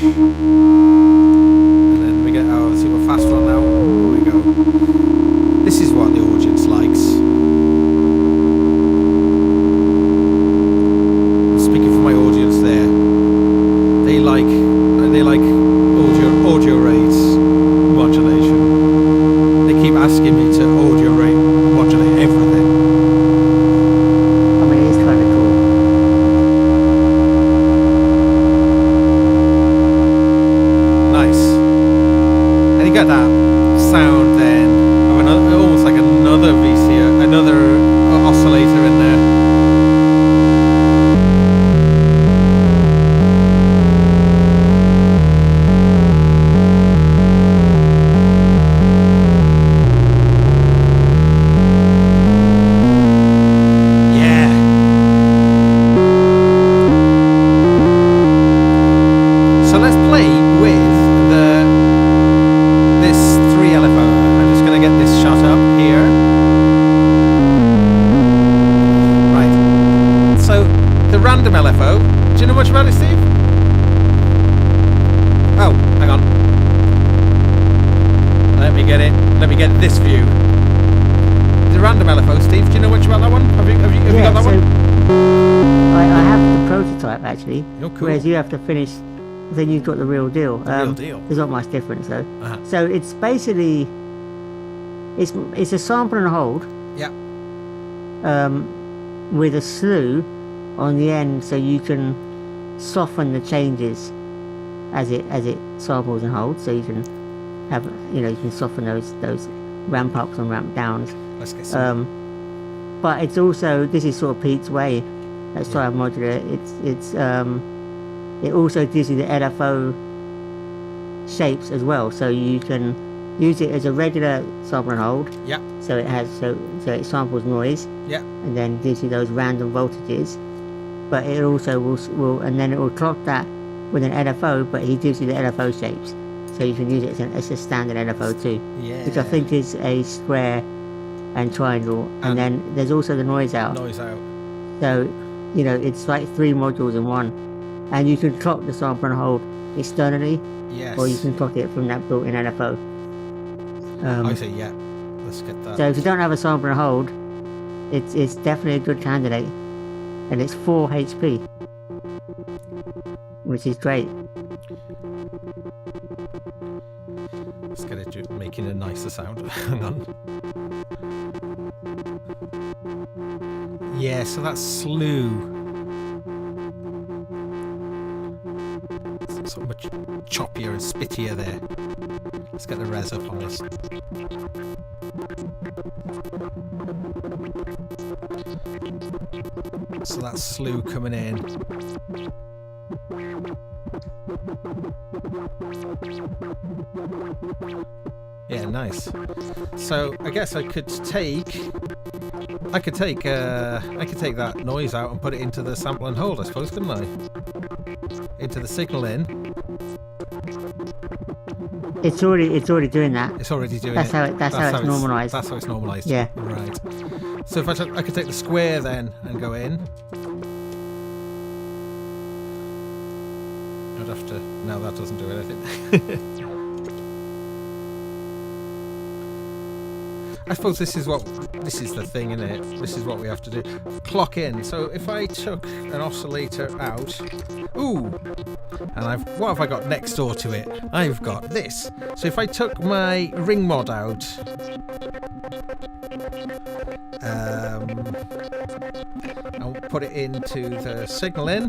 And then we get our super fast one now. Here we go. This is what the audience likes. much about it, Steve? Oh, hang on. Let me get it. Let me get this view. The random LFO, Steve. Do you know much about that one? Have you got that one? I have the prototype actually. Oh, cool. Whereas you have to finish. Then you've got the real deal. The real deal. There's not much difference though. So it's basically it's a sample and hold. Yeah. With a slew on the end, so you can soften the changes as it samples and holds. So you can have you can soften those ramp ups and ramp downs. Let's get some. But it's also, this is sort of Pete's way at Siam Modular. It also gives you the LFO shapes as well, so you can use it as a regular sample and hold. Yeah. So it has so it samples noise. Yeah. And then gives you those random voltages. But it also will and then it will clock that with an LFO, but he gives you the LFO shapes, so you can use it as a standard LFO too. Yeah. Which I think is a square and triangle, and then there's also the noise out. Noise out. So, it's like 3 modules in one, and you can clock the sample and hold externally, Yes. or you can clock it from that built-in LFO. I say yeah. Let's get that. So if you don't have a sample and hold, it's definitely a good candidate, and it's 4 HP, which is great. Let's get it making a nicer sound. Hang on. Yeah, so that's slew. It's so much choppier and spittier there. Let's get the res up on this. So that's slew coming in. Yeah, nice. So I guess I could take that noise out and put it into the sample and hold, I suppose, couldn't I? Into the signal in. It's already doing that. It's already doing That's it. how it's normalized. That's how it's normalized. Yeah. Right. So if I could take the square then and go in. I'd have to. No, that doesn't do anything. I suppose this is the thing, isn't it? This is what we have to do. Clock in. So if I took an oscillator out, and what have I got next door to it? I've got this. So if I took my ring mod out, I'll put it into the signal in.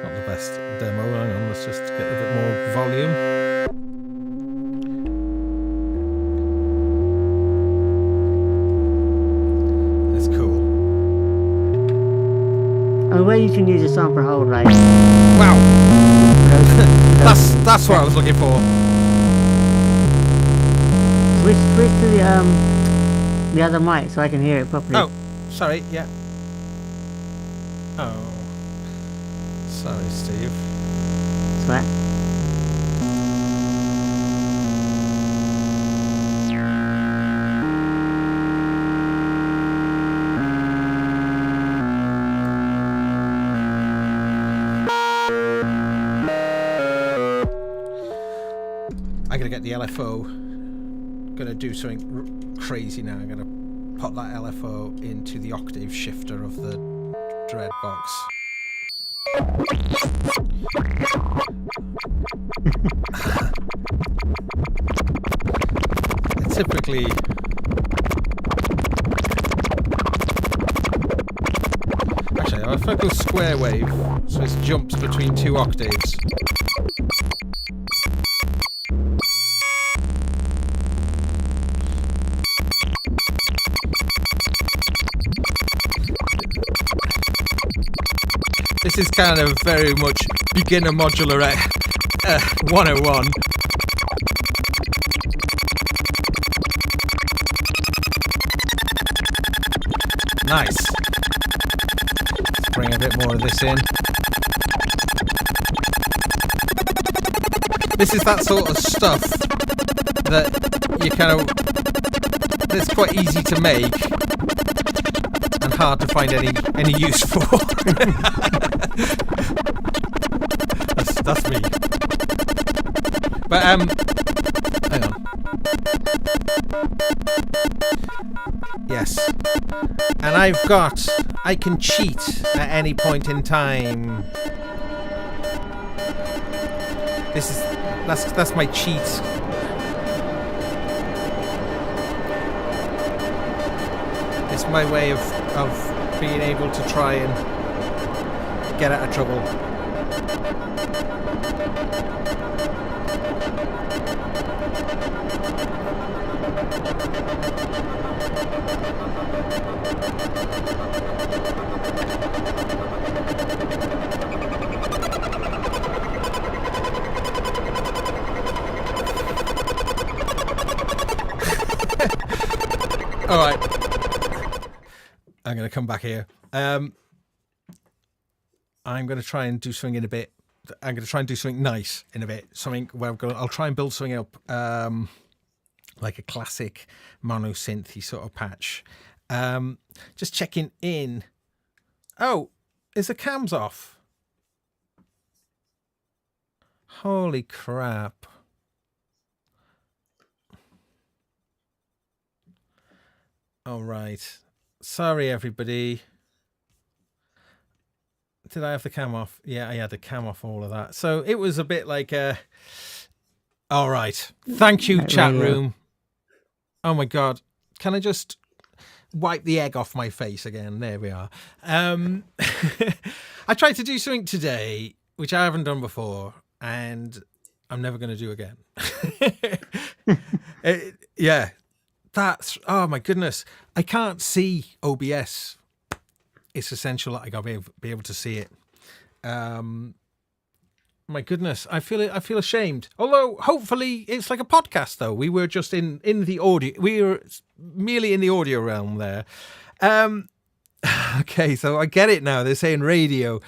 Not the best demo. Hang on, let's just get a bit more volume. That's cool. And where you can use a sample and hold, like Wow. That's what I was looking for. switch to the other mic so I can hear it properly. Oh, sorry. Yeah. Oh, sorry, Steve. That's right. I'm gonna get the LFO. Gonna do something crazy now. I'm gonna put that LFO into the octave shifter of the dread box. Typically, actually, if I go square wave, so it jumps between 2 octaves. This is kind of very much beginner modular 101. Nice. Let's bring a bit more of this in. This is that sort of stuff that you kind of, that's quite easy to make and hard to find any use for. that's me. But hang on. Yes. And I can cheat at any point in time. That's my cheat. It's my way of being able to try and get out of trouble. All right, I'm going to come back here. I'm going to try and do something in a bit. I'm going to try and do something nice in a bit. Something where I'll try and build something up, like a classic mono synthy sort of patch. Just checking in. Oh, is the cams off? Holy crap. All right. Sorry, everybody. Did I have the cam off? Yeah, I had the cam off, all of that. So it was a bit like all right. Thank you, chat room. Oh, my God. Can I just wipe the egg off my face again? There we are. I tried to do something today, which I haven't done before, and I'm never going to do again. Yeah. That's, oh my goodness. I can't see OBS. It's essential that I gotta be able to see it. My goodness, I feel ashamed. Although hopefully it's like a podcast though. We were just in the audio. We were merely in the audio realm there. Okay, so I get it now. They're saying radio.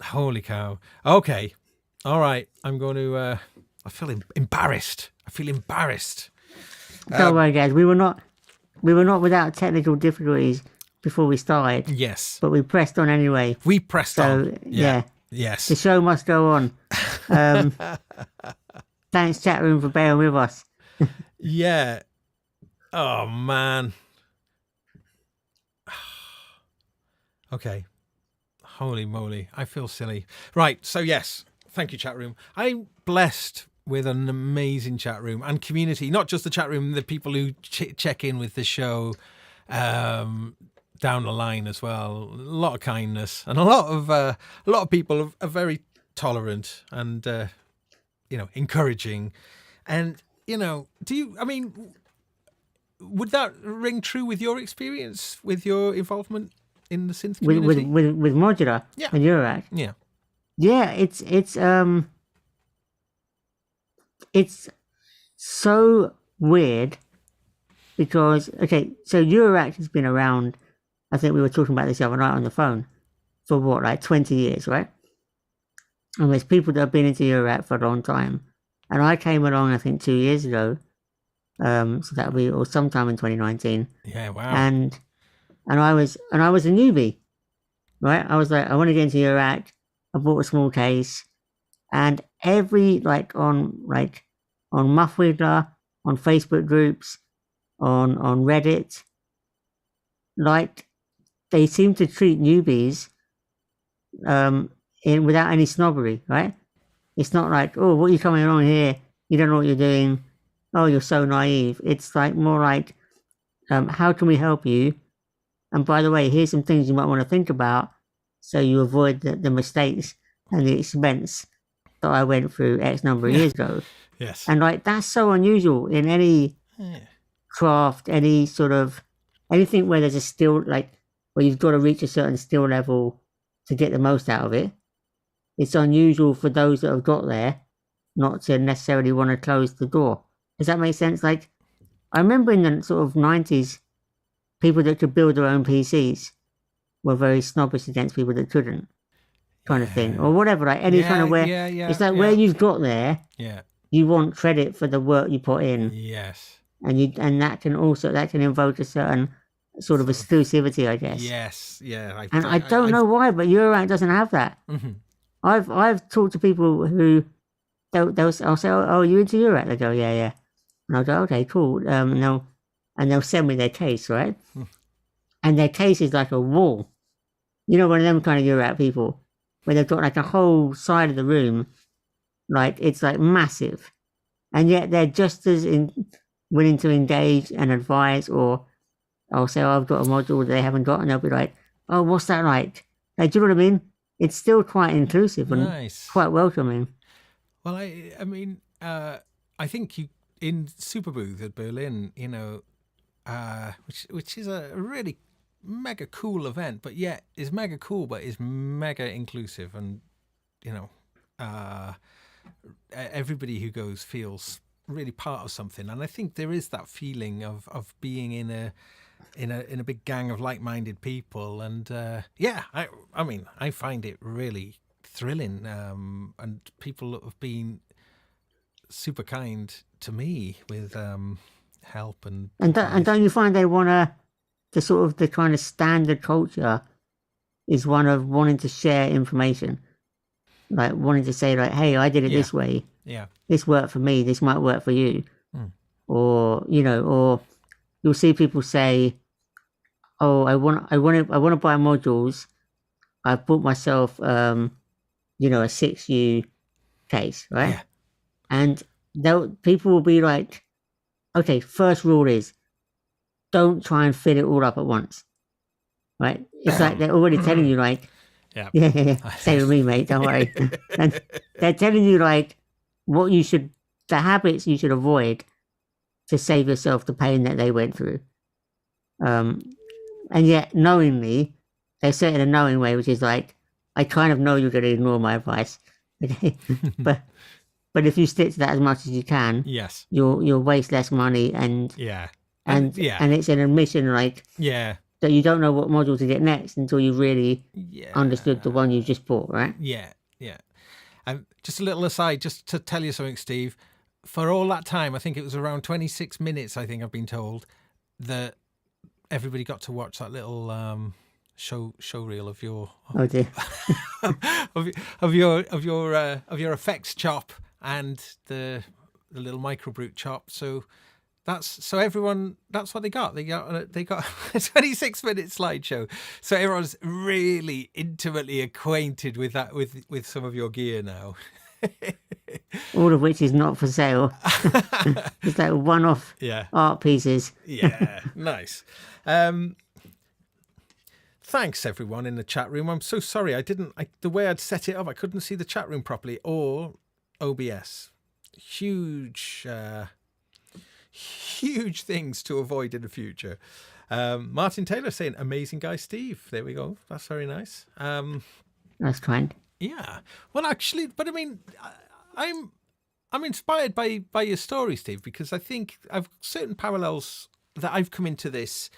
Holy cow. Okay. All right. I'm going to I feel embarrassed. Don't worry, guys. We were not without technical difficulties before we started. Yes, but we pressed on anyway. We pressed on. Yeah. Yes. The show must go on. Thanks, chat room, for bearing with us. Yeah. Oh man. Okay. Holy moly! I feel silly. Right. So yes. Thank you, chat room. I'm blessed with an amazing chat room and community, not just the chat room, the people who check in with the show down the line as well. A lot of kindness, and a lot of people are very tolerant and encouraging. And would that ring true with your experience, with your involvement in the synth community? With Modular and Eurorack? Yeah, it's so weird because, okay, so Eurorack has been around, I think we were talking about this the other night on the phone, for what, like 20 years, right? And there's people that have been into Eurorack for a long time. And I came along, I think, 2 years ago. So that'll be, or sometime in 2019. Yeah, wow. And I was a newbie, right? I was like, I want to get into Eurorack. I bought a small case. And every, on Muffwidler, on Facebook groups, on Reddit, they seem to treat newbies without any snobbery, right? It's not like, oh, what are you coming along here? You don't know what you're doing. Oh, you're so naive. It's more like, how can we help you? And by the way, here's some things you might want to think about so you avoid the mistakes and the expense that I went through X number of years ago. Yes. And that's so unusual in any craft, any sort of, anything where there's a skill, where you've got to reach a certain skill level to get the most out of it. It's unusual for those that have got there not to necessarily want to close the door. Does that make sense? I remember in the sort of 90s, people that could build their own PCs were very snobbish against people that couldn't, kind of thing, or whatever. Any kind of where it's where you've got there. Yeah. you want credit for the work you put in, Yes. and that can invoke a certain sort of exclusivity, I guess. Yes. Yeah. And I don't know why, but Eurorack doesn't have that. Mhm. I've talked to people who I'll say, oh, are you into Eurorack? They go, yeah. And I'll go, okay, cool. And they'll send me their case, right? And their case is like a wall. You know, one of them kind of Eurorack people, where they've got like a whole side of the room, like it's like massive, and yet they're just as willing to engage and advise. Or I'll say, oh, I've got a module that they haven't got, and they'll be like, oh, what's that like? Like, do you know what I mean? It's still quite inclusive and quite welcoming. Well, I mean, I think you in Superbooth at Berlin, you know, which is a really mega cool event, but yet is mega cool, but is mega inclusive, and you know, everybody who goes feels really part of something. And I think there is that feeling of being in a big gang of like-minded people, and I mean, I find it really thrilling, and people have been super kind to me with help and don't you find they want the kind of standard culture is one of wanting to share information, like wanting to say like, hey, I did it this way, this worked for me, this might work for you. Or you know, or you'll see people say, oh, I want to buy modules, I've bought myself you know, a 6U case, right? And people will be like, okay, first rule is don't try and fit it all up at once, right? It's like they're already telling you like, yeah, stay with me, mate, don't worry. And they're telling you like the habits you should avoid to save yourself the pain that they went through. And yet knowingly, they say it in a knowing way, which is like, I kind of know you're going to ignore my advice, okay? but if you stick to that as much as you can, you'll waste less money, and it's an admission like that you don't know what module to get next until you really understood the one you just bought, right? Yeah. And just a little aside, just to tell you something, Steve. For all that time, I think it was around 26 minutes. I think I've been told that everybody got to watch that little show reel of your of your effects chop and the little microbrute chop. So everyone, that's what they got. They got a 26-minute slideshow. So everyone's really intimately acquainted with that, with some of your gear now. All of which is not for sale. It's like one-off art pieces. Nice. Thanks everyone in the chat room. I'm so sorry the way I'd set it up, I couldn't see the chat room properly, or OBS. Huge things to avoid in the future. Martin Taylor saying, amazing guy Steve. There we go. That's very nice. That's kind. Yeah. Well, actually, but I mean, I'm inspired by your story, Steve, because I think I've certain parallels that I've come into this.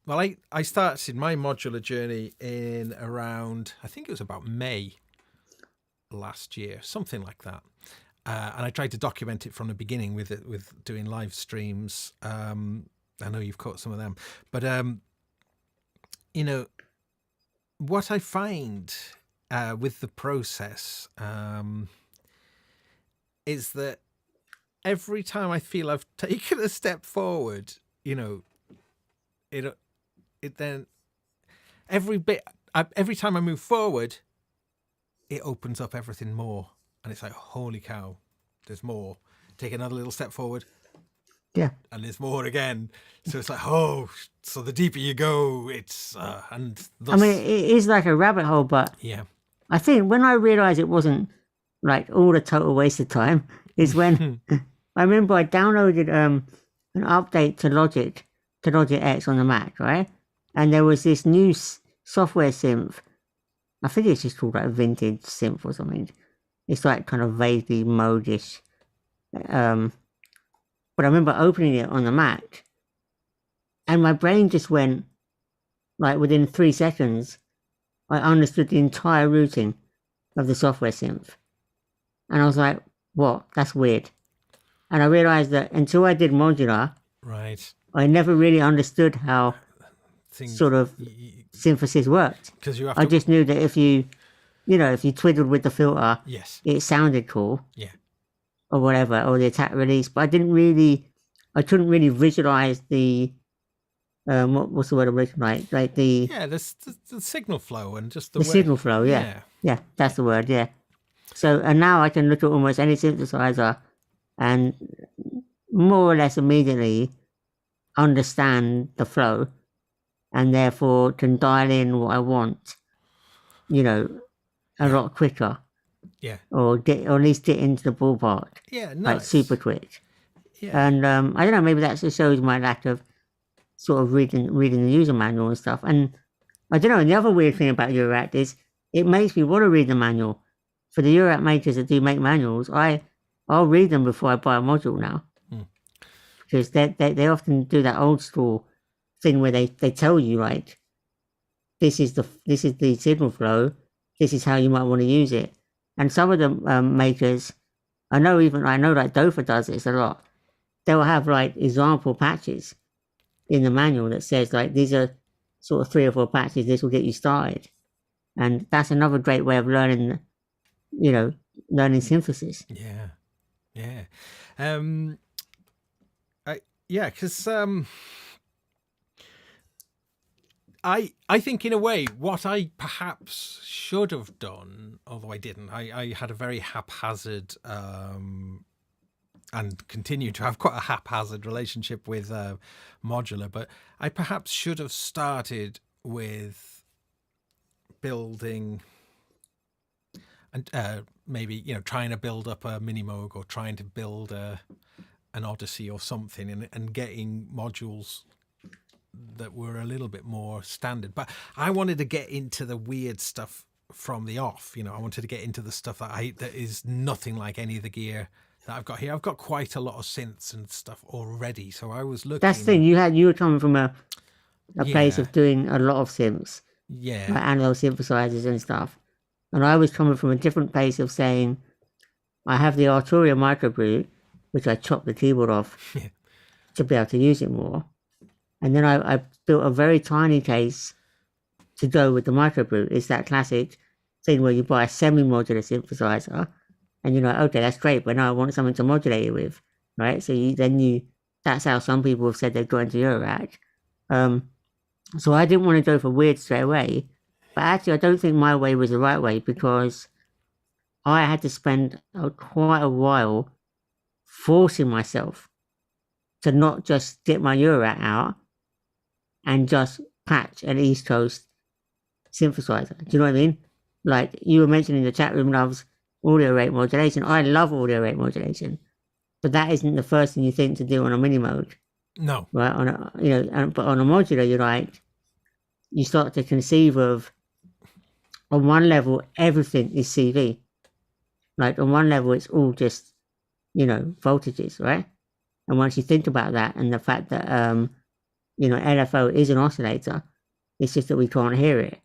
Well, I started my modular journey in around, I think it was about May last year, something like that. And I tried to document it from the beginning with doing live streams. I know you've caught some of them, but you know, what I find with the process is that every time I feel I've taken a step forward, you know, it then every time I move forward, it opens up everything more. And it's like, holy cow, there's more. Take another little step forward. Yeah. And there's more again. So it's like, oh, so the deeper you go, it's, and thus... I mean, it is like a rabbit hole, but I think when I realized it wasn't like all a total waste of time is when I remember I downloaded an update to Logic X on the Mac, right? And there was this new software synth. I think it's just called like vintage synth or something. It's like kind of vaguely modish. But I remember opening it on the Mac and my brain just went, like within 3 seconds, I understood the entire routing of the software synth. And I was like, what? That's weird. And I realized that until I did modular, Right. I never really understood how sort of synthesis worked. Because you have I to... just knew that if you twiddled with the filter, Yes. it sounded cool. Yeah. Or whatever, or the attack release. But I couldn't really visualize the, what's the word I'm looking like the... Yeah, the signal flow and just the The way... signal flow, yeah. Yeah, that's the word, yeah. So, and now I can look at almost any synthesizer and more or less immediately understand the flow and therefore can dial in what I want, a lot quicker. Yeah. Or at least get into the ballpark. Yeah, nice. Like super quick. Yeah. And I don't know, maybe that just shows my lack of sort of reading the user manual and stuff. And I don't know, and the other weird thing about Eurorack is it makes me want to read the manual. For the Eurorack makers that do make manuals, I'll read them before I buy a module now. Because they often do that old school thing where they tell you, like, this is the signal flow, this is how you might want to use it. And some of the makers, I know like Dofa does this a lot. They'll have like example patches in the manual that says like these are sort of 3 or 4 patches, this will get you started. And that's another great way of learning, learning synthesis. Yeah. Yeah. Because I think in a way what I perhaps should have done, although I didn't, I had a very haphazard and continue to have quite a haphazard relationship with modular, but I perhaps should have started with building and maybe trying to build up a Minimoog or trying to build an Odyssey or something and getting modules that were a little bit more standard. But I wanted to get into the weird stuff from the off. I wanted to get into the stuff that is nothing like any of the gear that I've got here. I've got quite a lot of synths and stuff already, so I was looking. That's the thing. You were coming from a place of doing a lot of synths, like analog synthesizers and stuff, and I was coming from a different place of saying, I have the Arturia microbrute, which I chopped the keyboard off to be able to use it more, and then I built a very tiny case to go with the microbrute. It's that classic thing where you buy a semi-modular synthesizer. And you're like, okay, that's great, but now I want something to modulate it with, right? So that's how some people have said they've got into Eurorack. So I didn't want to go for weird straight away, but actually I don't think my way was the right way because I had to spend quite a while forcing myself to not just get my Eurorack out and just patch an East Coast synthesizer. Do you know what I mean? Like you were mentioning in the chat room loves audio rate modulation. I love audio rate modulation, but that isn't the first thing you think to do on a Minimoog. No. Right? But on a modular, you start to conceive of, on one level, everything is CV. Like on one level, it's all just, voltages, right? And once you think about that and the fact that, LFO is an oscillator, it's just that we can't hear it.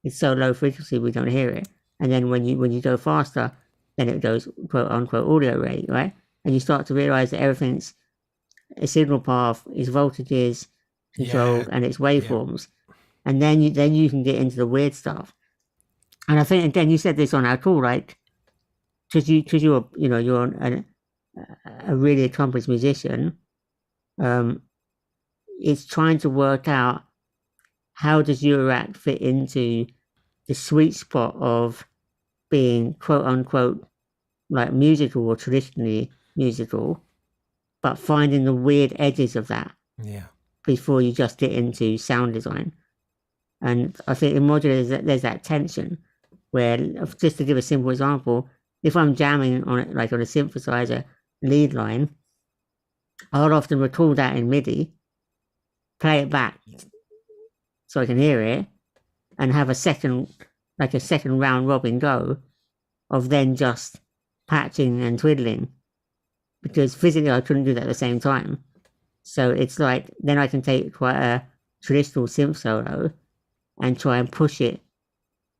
It's so low frequency, we don't hear it. And then when you go faster, then it goes quote unquote audio rate, right? And you start to realize that everything's a signal path is voltages controlled and it's waveforms. And then you can get into the weird stuff. And I think again you said this on our call, right? Because you're a really accomplished musician. It's trying to work out how does Eurorack fit into the sweet spot of being quote unquote like musical or traditionally musical, but finding the weird edges of that before you just get into sound design. And I think in modular there's that tension where, just to give a simple example, if I'm jamming on it like on a synthesizer lead line, I'll often record that in MIDI, play it back so I can hear it, and have a second round robin go of then just patching and twiddling, because physically I couldn't do that at the same time. So it's like then I can take quite a traditional synth solo and try and push it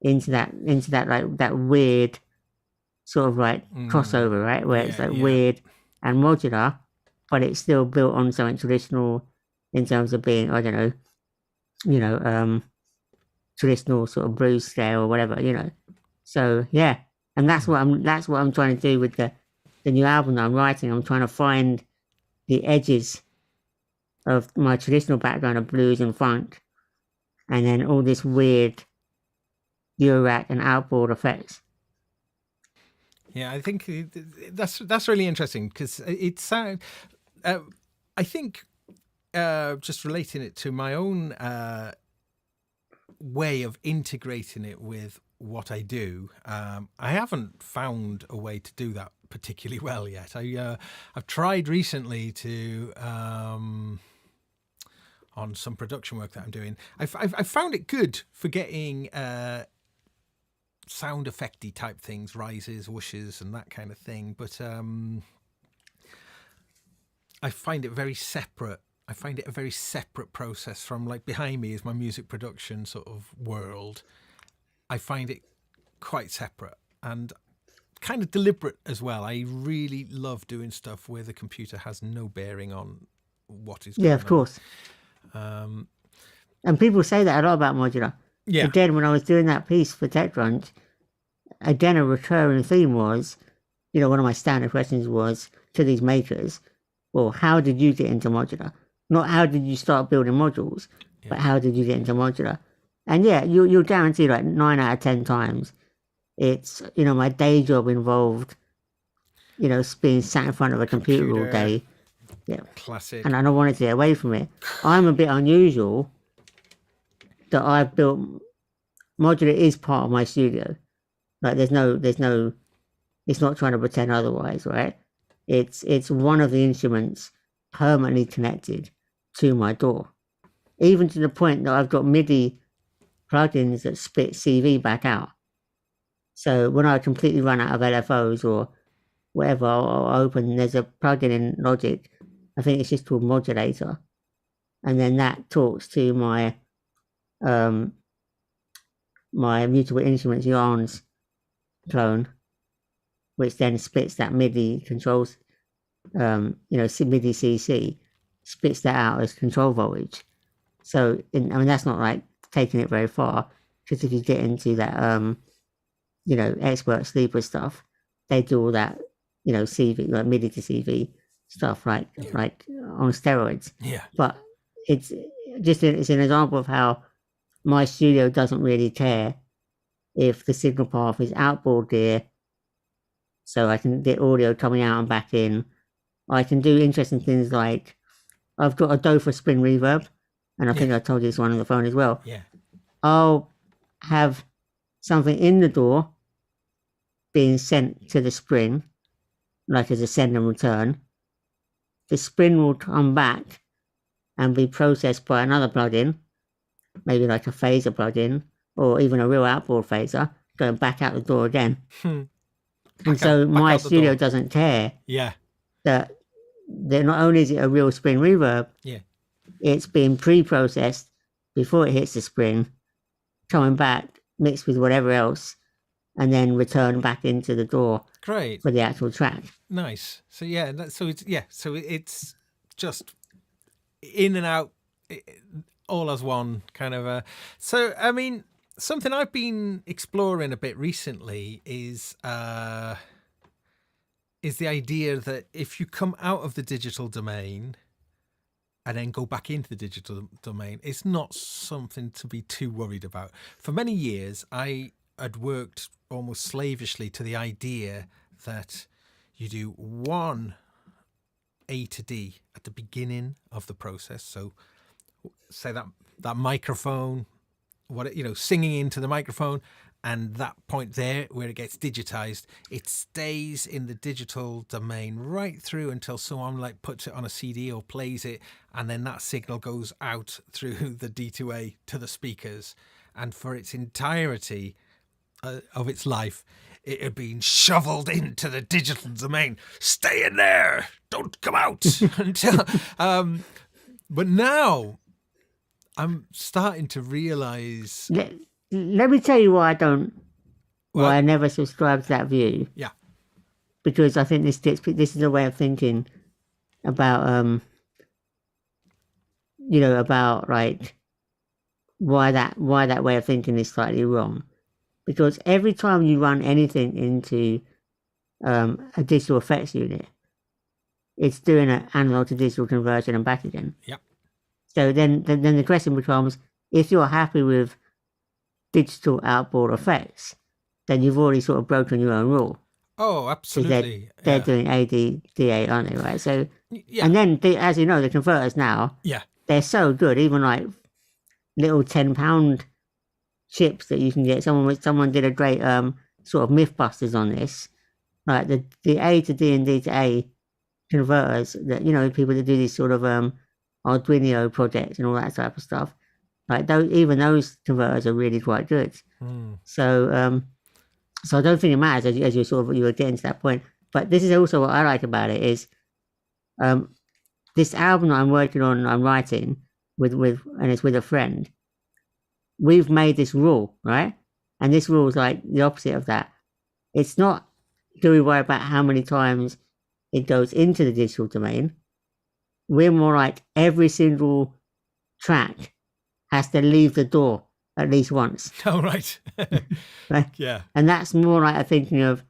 into that like that weird sort of like crossover, right? Where it's like weird and modular, but it's still built on something traditional in terms of being, I don't know, traditional sort of blues scale or whatever. So yeah, and that's what I'm trying to do with the new album that I'm writing. I'm trying to find the edges of my traditional background of blues and funk, and then all this weird Eurorack and outboard effects. Yeah, I think that's really interesting because it sounds. I think just relating it to my own way of integrating it with what I do, I haven't found a way to do that particularly well yet. I've tried recently to on some production work that I'm doing. I've found it good for getting sound effecty type things, rises, whooshes, and that kind of thing. But I find it very separate. I find it a very separate process from, like, behind me is my music production sort of world. I find it quite separate and kind of deliberate as well. I really love doing stuff where the computer has no bearing on what is going on. Yeah, of course. And people say that a lot about modular. Yeah. Again, when I was doing that piece for TechCrunch, again, a recurring theme was, one of my standard questions was to these makers, well, how did you get into modular? Not how did you start building modules, but how did you get into modular? And yeah, you'll guarantee like 9 out of 10 times, it's, my day job involved, being sat in front of a computer all day. Yeah. Classic. And I wanted to get away from it. I'm a bit unusual that I've built, modular is part of my studio. Like there's no, it's not trying to pretend otherwise, right? It's one of the instruments permanently connected to my DAW. Even to the point that I've got MIDI plugins that spit CV back out. So when I completely run out of LFOs or whatever, I'll open, there's a plugin in Logic, I think it's just called Modulator. And then that talks to my my Mutable Instruments Yarns clone, which then splits that MIDI controls, MIDI CC, spits that out as control voltage. So, that's not like taking it very far, because if you get into that, expert sleeper stuff, they do all that, CV, like MIDI to CV stuff, like on steroids. Yeah. But it's an example of how my studio doesn't really care if the signal path is outboard gear, so I can get audio coming out and back in. I can do interesting things like I've got a Dofa spring reverb, and I think I told you this one on the phone as well. Yeah. I'll have something in the door being sent to the spring, like as a send and return. The spring will come back and be processed by another plugin, maybe like a phaser plugin, or even a real outboard phaser, going back out the door again. And so my studio doesn't care that not only is it a real spring reverb, it's being pre-processed before it hits the spring, coming back, mixed with whatever else, and then return back into the door. Great. For the actual track. Nice. So it's just in and out, all as one kind of. So I mean, something I've been exploring a bit recently is the idea that if you come out of the digital domain and then go back into the digital domain, it's not something to be too worried about. For many years, I had worked almost slavishly to the idea that you do one A to D at the beginning of the process. So say that microphone, singing into the microphone, and that point there where it gets digitized, it stays in the digital domain right through until someone like puts it on a CD or plays it, and then that signal goes out through the D2A to the speakers, and for its entirety of its life, it had been shoveled into the digital domain. Stay in there, don't come out until. But now I'm starting to realize. Let me tell you why I never subscribe to that view. Yeah. because I think this is a way of thinking about about like why that way of thinking is slightly wrong. Because every time you run anything into a digital effects unit, it's doing an analog to digital conversion and back again. Yep. So then the question becomes, if you're happy with digital outboard effects, then you've already sort of broken your own rule. Oh, absolutely. They're doing ADDA, aren't they? Right. So yeah. And then, as you know, the converters now, they're so good. Even like little £10 chips that you can get. Someone did a great sort of Mythbusters on this. Like the A to D and D to A converters that, people that do these sort of Arduino projects and all that type of stuff. Like even those converters are really quite good. So I don't think it matters as you were getting to that point. But this is also what I like about it is this album that I'm working on, I'm writing and it's with a friend. We've made this rule, right? And this rule is like the opposite of that. It's not, do we worry about how many times it goes into the digital domain? We're more like every single track has to leave the door at least once. Oh, right. Right? Yeah. And that's more like a thinking of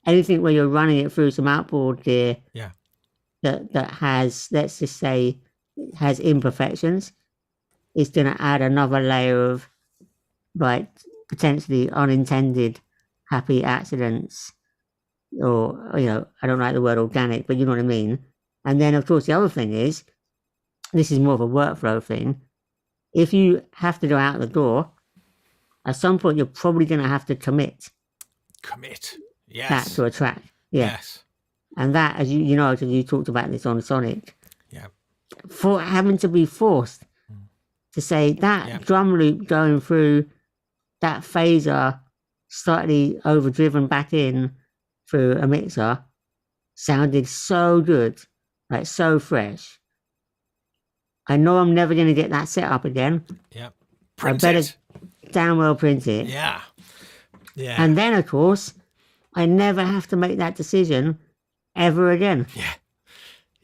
anything where you're running it through some outboard gear that has, let's just say, has imperfections, is going to add another layer of like potentially unintended happy accidents, or I don't like the word organic, but you know what I mean. And then of course the other thing is, this is more of a workflow thing. If you have to go out the door, at some point you're probably going to have to commit yes, that to a track. Yes. And that, as you talked about this on Sonic, for having to be forced to say that drum loop going through that phaser slightly overdriven back in through a mixer sounded so good, like so fresh. I know I'm never going to get that set up again. Print I better it. damn well print it. Yeah. And then, of course, I never have to make that decision ever again.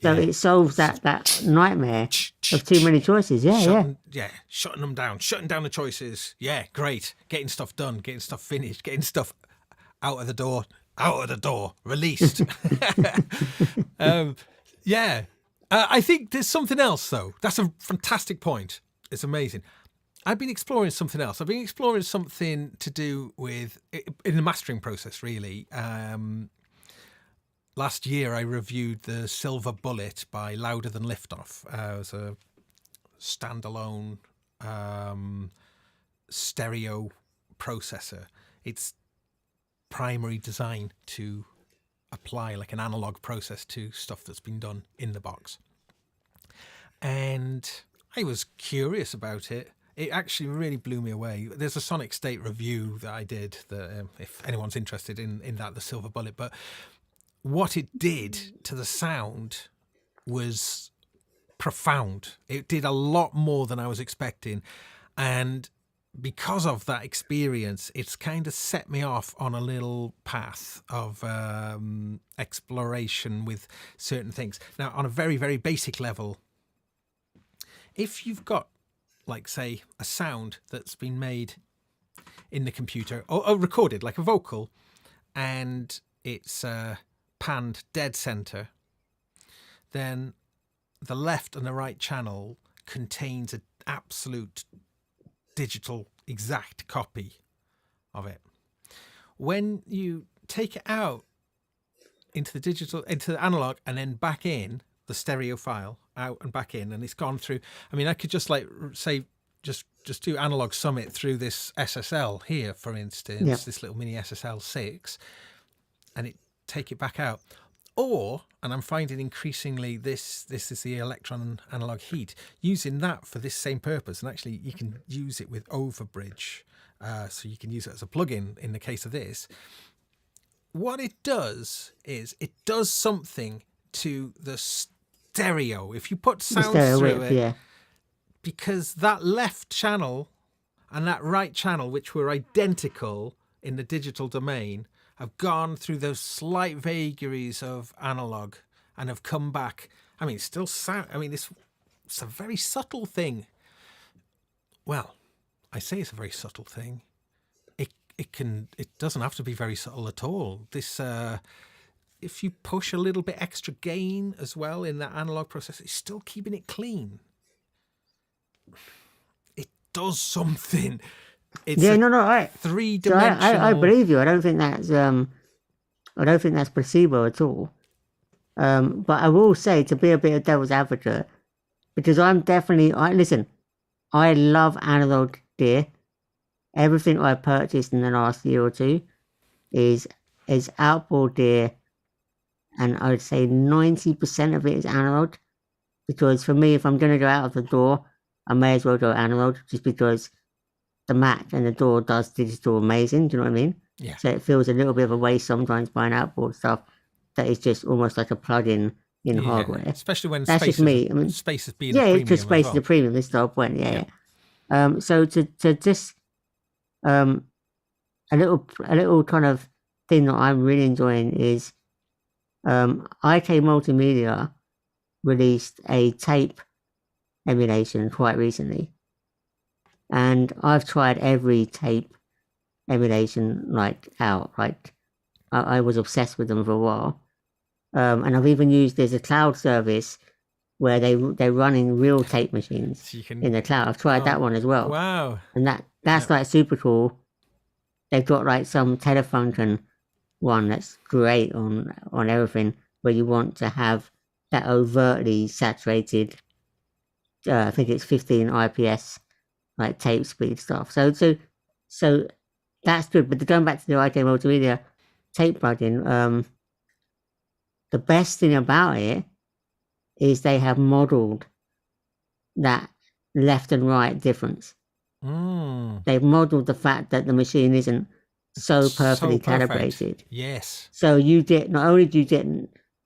So it solves that nightmare of too many choices. Shutting them down. Shutting down the choices. Yeah, great. Getting stuff done. Getting stuff finished. Getting stuff out of the door. Released. I think there's something else, though. That's a fantastic point. It's amazing. I've been exploring something else. I've been exploring something to do with, in the mastering process, really. Last year, I reviewed the Silver Bullet by Louder Than Liftoff. It was a standalone stereo processor. It's primary design to apply like an analog process to stuff that's been done in the box. And I was curious about it. It actually really blew me away. There's a Sonic State review that I did, that if anyone's interested in that, the Silver Bullet. But what it did to the sound was profound. It did a lot more than I was expecting. And because of that experience, it's kind of set me off on a little path of exploration with certain things. Now, on a very, very basic level, if you've got, like, say, a sound that's been made in the computer or recorded, like a vocal, and it's panned dead center, then the left and the right channel contains an absolute digital exact copy of it. When you take it out into the analog and then back in the stereo file, out and back in, and it's gone through. I mean, I could just just do analog summit through this SSL here, for instance, this little mini SSL 6, and take it back out. Or, and I'm finding increasingly this is the electron analog heat, using that for this same purpose. And actually you can use it with Overbridge. So you can use it as a plugin in the case of this. What it does is it does something to the stereo. If you put sound through it, because that left channel and that right channel, which were identical in the digital domain, have gone through those slight vagaries of analog and have come back. I mean, still sound. I mean, it's a very subtle thing. Well, I say it's a very subtle thing. It doesn't have to be very subtle at all. This, if you push a little bit extra gain as well in that analog process, it's still keeping it clean. It does something. It's right. Three-dimensional. So I believe you. I don't think that's placebo at all. But I will say, to be a bit of devil's advocate, because I love analog gear. Everything I purchased in the last year or two is outboard gear, and I would say 90% of it is analog. Because for me, if I'm going to go out of the door, I may as well go analog, just because the Mac and the door does digital amazing. Do you know what I mean? Yeah. So it feels a little bit of a waste sometimes buying outboard stuff that is just almost like a plug-in in hardware. Especially when that's space just me. I mean, space is being a premium. Just space is a premium. This is the whole point. So to just a little kind of thing that I'm really enjoying is IK Multimedia released a tape emulation quite recently, and I've tried every tape emulation I was obsessed with them for a while, and I've even used, there's a cloud service where they're running real tape machines so in the cloud. I've tried that one as well. Wow. And that's like super cool. They've got like some Telefunken one that's great on everything, where you want to have that overtly saturated, I think it's 15 IPS like tape speed stuff. So that's good. But going back to the IK Multimedia tape plugin, the best thing about it is they have modeled that left and right difference. They've modeled the fact that the machine isn't so perfectly calibrated. Yes. So not only do you get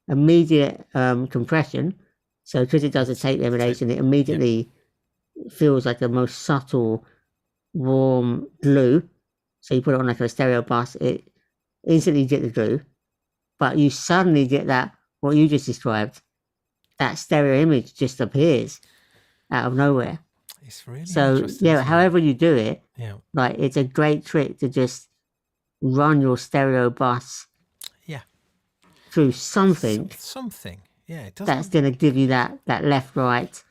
immediate compression, so because it does a tape emulation, it immediately feels like the most subtle, warm glue. So you put it on like a stereo bus, it instantly get the glue, but you suddenly get that, what you just described, that stereo image just appears out of nowhere. It's really interesting. However you do it, like it's a great trick to just run your stereo bus through something. Something. Yeah, it does. That's going to give you that left right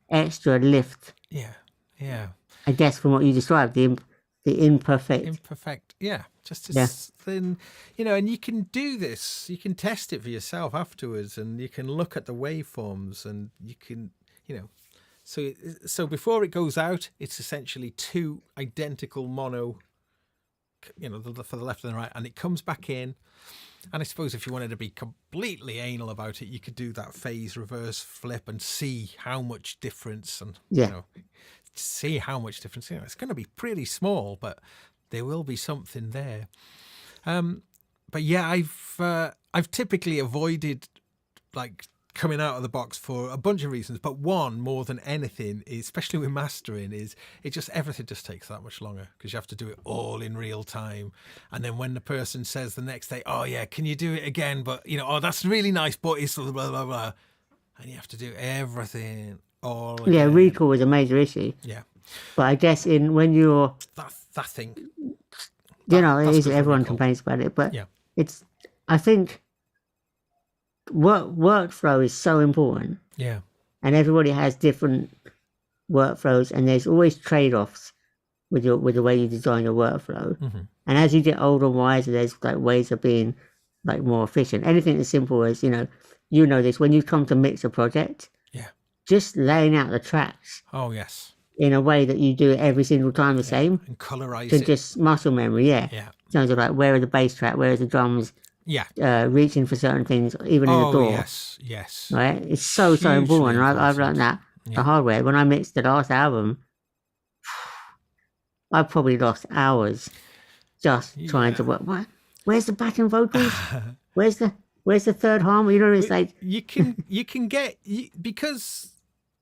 extra lift. Yeah. I guess from what you described, the imperfect. Just as thin, and you can do this. You can test it for yourself afterwards, and you can look at the waveforms, and you can, So before it goes out, it's essentially two identical mono, for the left and the right, and it comes back in. And I suppose if you wanted to be completely anal about it, you could do that phase reverse flip and see how much difference, and see how much difference. It's going to be pretty small, but there will be something there. But yeah, I've typically avoided like coming out of the box for a bunch of reasons, but one more than anything, especially with mastering, is everything just takes that much longer because you have to do it all in real time. And then when the person says the next day, oh yeah, can you do it again? But oh, that's really nice, but it's blah blah blah, blah. And you have to do everything all again. Yeah, recall is a major issue. Yeah, but I guess when you're that thing, everyone complains about it, but I think workflow is so important. Yeah. And everybody has different workflows, and there's always trade-offs with the way you design your workflow. Mm-hmm. And as you get older and wiser, there's like ways of being like more efficient. Anything as simple as, this, when you come to mix a project, just laying out the tracks. Oh yes. In a way that you do it every single time the same. And colorize to it. Just muscle memory, yeah. In terms of like, where are the bass track, where are the drums? Reaching for certain things, even in the door. Yes. Right? It's so important. I've learned that the hard way. When I mixed the last album, I probably lost hours just trying to work. What? Where's the backing vocals? Where's the third harmony? It's like you can get because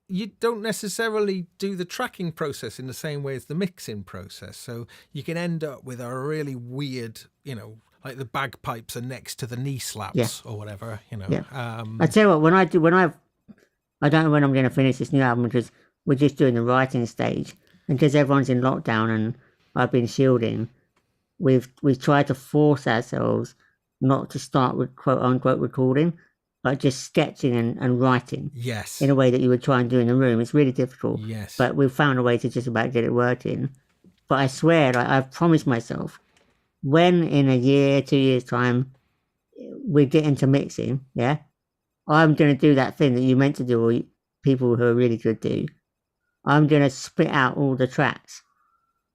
you don't necessarily do the tracking process in the same way as the mixing process. So you can end up with a really weird, like the bagpipes are next to the knee slaps or whatever, Yeah. I tell you what, I don't know when I'm going to finish this new album because we're just doing the writing stage. And because everyone's in lockdown and I've been shielding, we've tried to force ourselves not to start with quote unquote recording, but just sketching and writing. Yes. In a way that you would try and do in the room. It's really difficult. Yes. But we've found a way to just about get it working. But I swear, like, I've promised myself, when in a year, 2 years' time, we get into mixing, I'm going to do that thing that you meant to do, or people who are really good do. I'm going to spit out all the tracks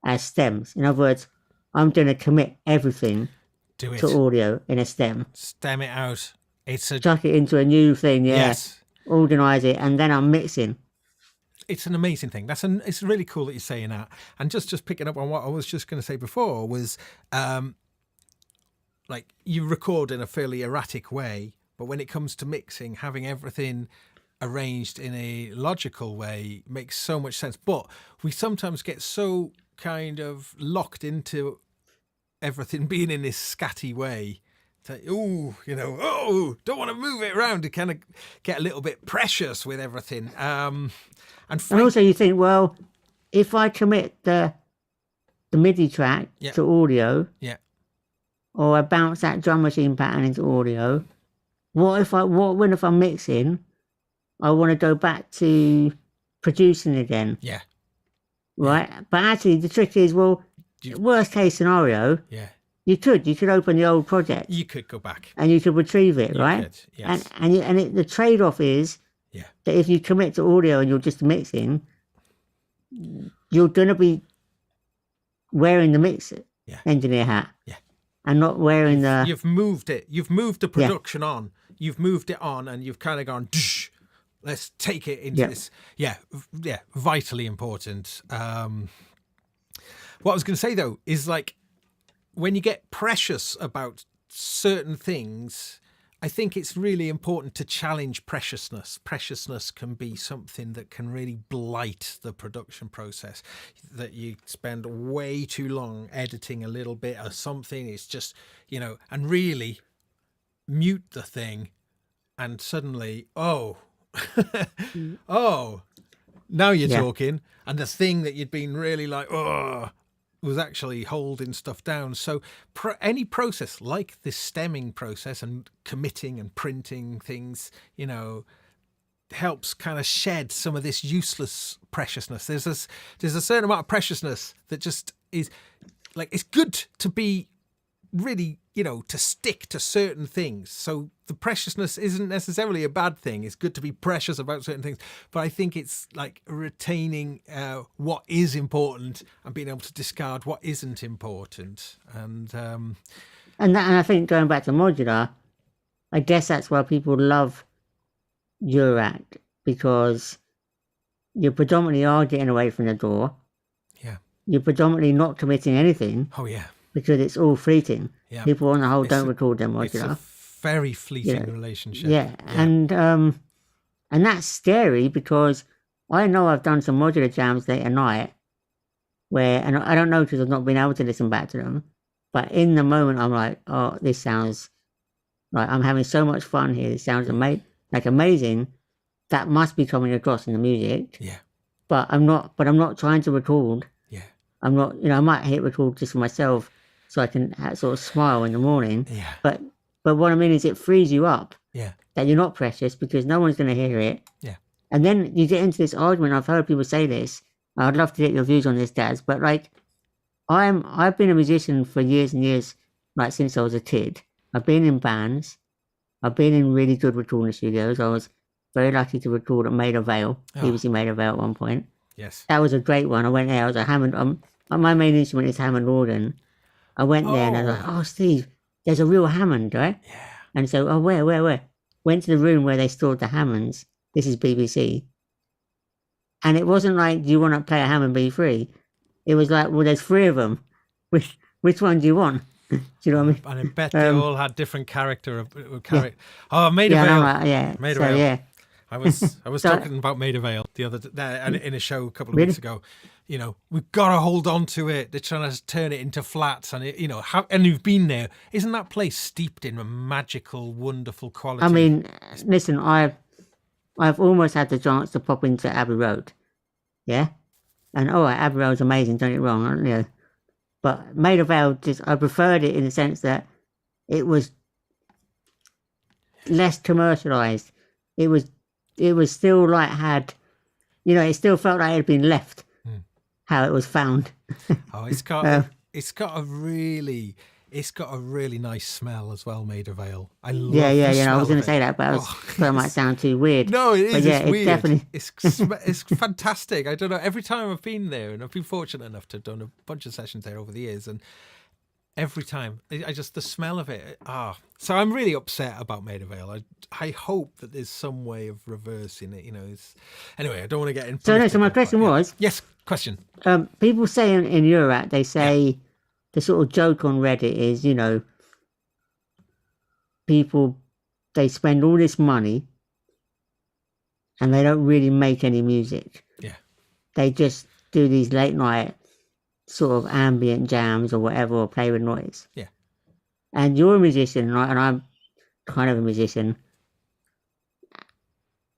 as stems. In other words, I'm going to commit everything to audio in a stem. Stem it out. Chuck it into a new thing, Yes. Organise it, and then I'm mixing. It's an amazing thing. It's really cool that you're saying that. And just picking up on what I was just going to say before was, like, you record in a fairly erratic way, but when it comes to mixing, having everything arranged in a logical way makes so much sense. But we sometimes get so kind of locked into everything being in this scatty way. Don't want to move it around. To kind of get a little bit precious with everything. And also you think, well, if I commit the MIDI track to audio, or I bounce that drum machine pattern into audio, if I'm mixing, I want to go back to producing again. Yeah. Right? But actually the trick is, worst case scenario, you could open the old project. You could go back. And you could retrieve it, right? Could, yes. And the trade-off is that if you commit to audio and you're just mixing, you're going to be wearing the mix engineer hat. Yeah. And not wearing You've moved it. You've moved the production on. You've moved it on and you've kind of gone, let's take it into this. Yeah, vitally important. What I was going to say, though, is like, when you get precious about certain things, I think it's really important to challenge preciousness. Preciousness can be something that can really blight the production process, that you spend way too long editing a little bit or something. It's just, and really mute the thing and suddenly, now you're talking. And the thing that you'd been really like, was actually holding stuff down. So any process like this stemming process and committing and printing things, helps kind of shed some of this useless preciousness. There's a certain amount of preciousness that just is like, it's good to be really, to stick to certain things. So the preciousness isn't necessarily a bad thing. It's good to be precious about certain things. But I think it's like retaining what is important and being able to discard what isn't important. And I think going back to modular, I guess that's why people love Eurorack, because you predominantly are getting away from the door. Yeah. You're predominantly not committing anything. Oh, yeah. Because it's all fleeting. Yeah. People on the whole don't record their modular. It's a very fleeting relationship. Yeah. And that's scary, because I know I've done some modular jams late at night and I don't know because I've not been able to listen back to them, but in the moment I'm like, oh, this sounds like I'm having so much fun here. It sounds amazing. That must be coming across in the music. Yeah. But I'm not trying to record. Yeah. I'm not, I might hit record just for myself so I can sort of smile in the morning. Yeah. But what I mean is it frees you up. Yeah. That you're not precious because no one's going to hear it. Yeah. And then you get into this argument. I've heard people say this. I'd love to get your views on this, Daz. But like, I've been a musician for years and years, like since I was a kid. I've been in bands. I've been in really good recording studios. I was very lucky to record at Maida Vale, BBC Maida Vale at one point. Yes. That was a great one. I went there. I was a Hammond. My main instrument is Hammond organ. I went there and I was like, oh, Steve, there's a real Hammond, right? Yeah. And so, where? Went to the room where they stored the Hammonds. This is BBC. And it wasn't like, do you want to play a Hammond B3? It was like, well, there's 3 of them. Which one do you want? Do you know what I mean? And I bet they all had different character. Maida Vale. Yeah. Maida so, Vale. yeah. I was So- talking about Maida Vale the other in a show a couple of Really? weeks ago. You know, we've got to hold on to it. They're trying to turn it into flats, and and you've been there. Isn't that place steeped in a magical, wonderful quality? I mean, listen, I've almost had the chance to pop into Abbey Road, yeah, and Abbey Road's amazing. Don't get me wrong, you know, but Maida Vale I preferred it in the sense that it was less commercialized. It was still like it still felt like it had been left how it was found. Oh, it's got a really nice smell as well, Maida Vale. I love I was going to say that, but that might sound too weird. No, it is. But yeah, it's weird. Definitely... It's fantastic. I don't know. Every time I've been there, and I've been fortunate enough to have done a bunch of sessions there over the years, and every time, I just the smell of it. So I'm really upset about Maida Vale. I hope that there's some way of reversing it. Anyway, I don't want to get into. So my question was. Yes, question. People say in Eurorack, they say the sort of joke on Reddit is, people, they spend all this money and they don't really make any music. Yeah. They just do these late night sort of ambient jams or whatever, or play with noise. Yeah. And you're a musician, and I'm kind of a musician.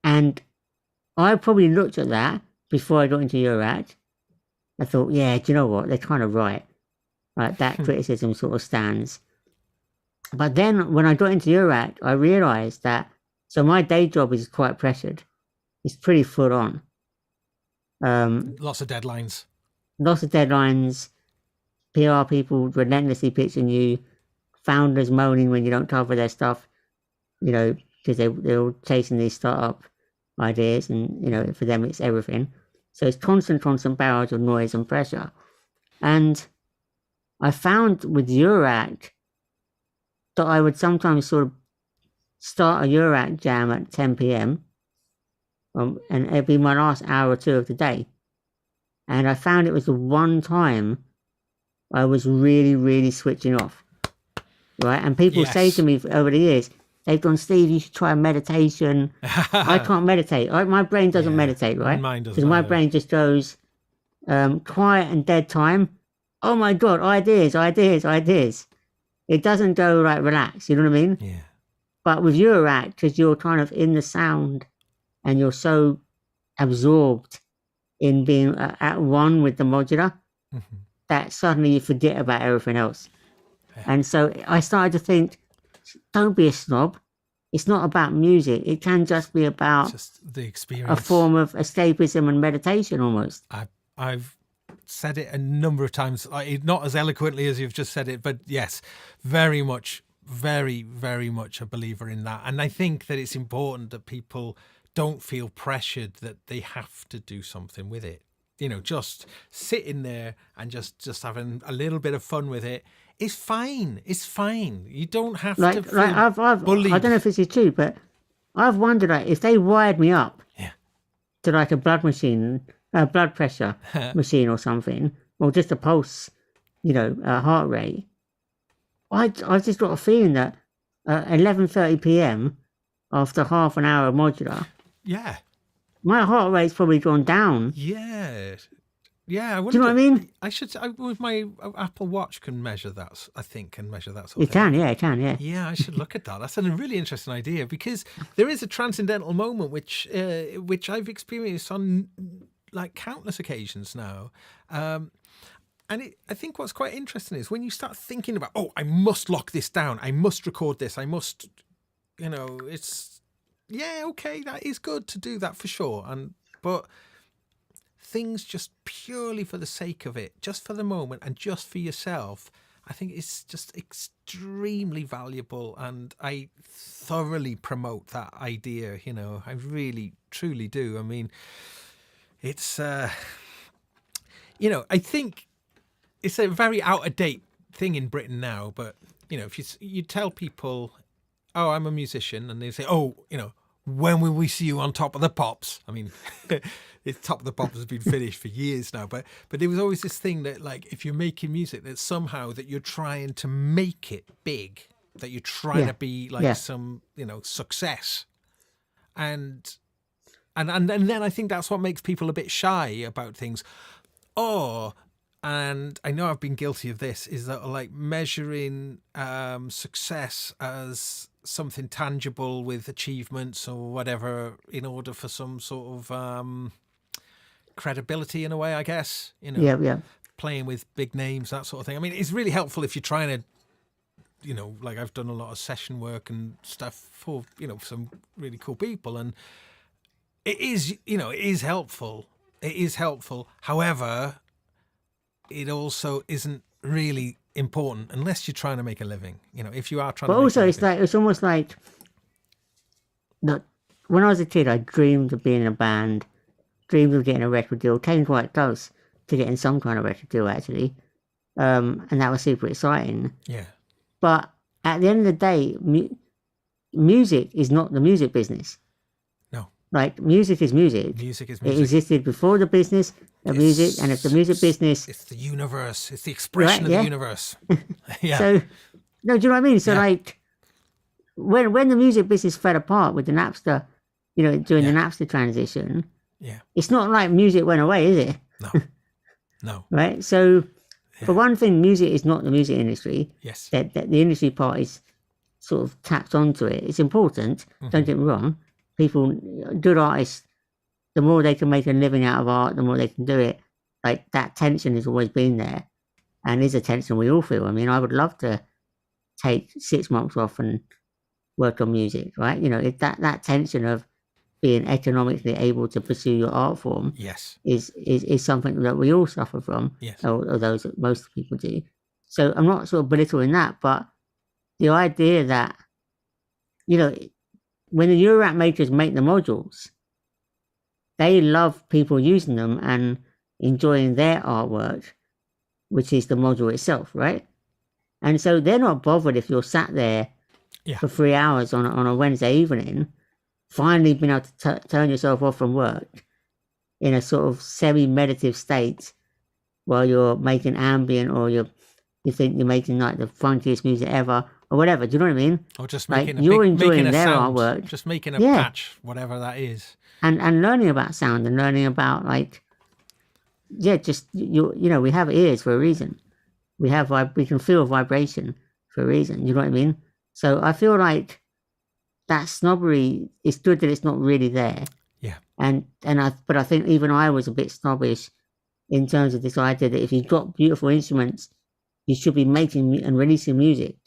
And I probably looked at that before I got into Eurorack. I thought, yeah, do you know what? They're kind of right. Like, that criticism sort of stands. But then when I got into Eurorack, I realised that, so my day job is quite pressured. It's pretty full on. Lots of deadlines. PR people relentlessly pitching you, founders moaning when you don't cover their stuff, because they're all chasing these startup ideas, and, for them it's everything. So it's constant barrage of noise and pressure. And I found with Eurorack that I would sometimes sort of start a Eurorack jam at 10 p.m. And it'd be my last hour or two of the day. And I found it was the one time I was really, really switching off. Right? And people say to me over the years, they've gone, Steve, you should try meditation. I can't meditate. My brain doesn't meditate, right? Mine doesn't. Because my brain just goes quiet and dead time. Oh my God, ideas. It doesn't go like relax, you know what I mean? Yeah. But with Eurorack, because you're kind of in the sound and you're so absorbed in being at one with the modular, that suddenly you forget about everything else. Yeah. And so I started to think, don't be a snob. It's not about music. It can just be about just the experience, a form of escapism and meditation almost. I've said it a number of times, not as eloquently as you've just said it, but yes, very much, very, very much a believer in that. And I think that it's important that people don't feel pressured that they have to do something with it. Just sitting there and just having a little bit of fun with it is fine. It's fine. You don't have to feel bullied. I don't know if this is true, but I've wondered if they wired me up to like a blood pressure machine or something, or just a pulse, heart rate. I just got a feeling that 11:30 p.m. after half an hour of modular. Yeah. My heart rate's probably gone down. Yeah. Do you know what I mean? With my Apple Watch can measure that. I think can measure that sort of thing. It can. Yeah, I should look at that. That's a really interesting idea, because there is a transcendental moment which I've experienced on like countless occasions now. And I think what's quite interesting is when you start thinking about, I must lock this down, I must record this, I must, it's, that is good to do that for sure. But things just purely for the sake of it, just for the moment and just for yourself, I think it's just extremely valuable. And I thoroughly promote that idea, I really, truly do. I mean, it's, I think it's a very out of date thing in Britain now, but, if you tell people, I'm a musician, and they say, when will we see you on Top of the Pops? I mean, Top of the Pops has been finished for years now, but there was always this thing that, like, if you're making music, that somehow that you're trying to make it big, that you're trying to be like some, success. And And then I think that's what makes people a bit shy about things. And I know I've been guilty of this, is that like measuring success as something tangible with achievements or whatever in order for some sort of credibility in a way, I guess. Yeah. Playing with big names, that sort of thing. I mean, it's really helpful if you're trying to, like I've done a lot of session work and stuff for, some really cool people. And it is helpful. It is helpful. However, it also isn't really important unless you're trying to make a living. If you are trying to make also, a it's living. like, it's almost like, look, when I was a kid, I dreamed of being in a band, dreamed of getting a record deal, came quite close to getting some kind of record deal, actually. And that was super exciting. Yeah. But at the end of the day, music is not the music business. No. Like, music is music. Music is It music. existed before the business of music, and if the music business... It's the universe. It's the expression of the universe. Yeah. So, no, do you know what I mean? So, Yeah. like, when the music business fell apart with the Napster, during the Napster transition, it's not like music went away, is it? No. Right? So, for one thing, music is not the music industry. Yes. That the industry part is sort of tapped onto it. It's important. Don't get me wrong. People, good artists, the more they can make a living out of art, the more they can do it. Like, that tension has always been there, and is a tension we all feel. I mean, I would love to take 6 months off and work on music, right? If that tension of being economically able to pursue your art form is something that we all suffer from, or those that most people do. So I'm not sort of belittling that, but the idea that, when the Eurorack makers make the modules, they love people using them and enjoying their artwork, which is the module itself, right? And so they're not bothered if you're sat there for 3 hours on a Wednesday evening, finally being able to turn yourself off from work in a sort of semi-meditative state while you're making ambient, or you think you're making like the funkiest music ever, or whatever. Do you know what I mean? Or just like, making you're enjoying making a their sound, artwork, just making a patch, whatever that is, and learning about sound and learning about just we have ears for a reason. We can feel vibration for a reason. You know what I mean? So I feel like that snobbery, it's good that it's not really there. Yeah. But I think even I was a bit snobbish in terms of this idea that if you've got beautiful instruments, you should be making and releasing music.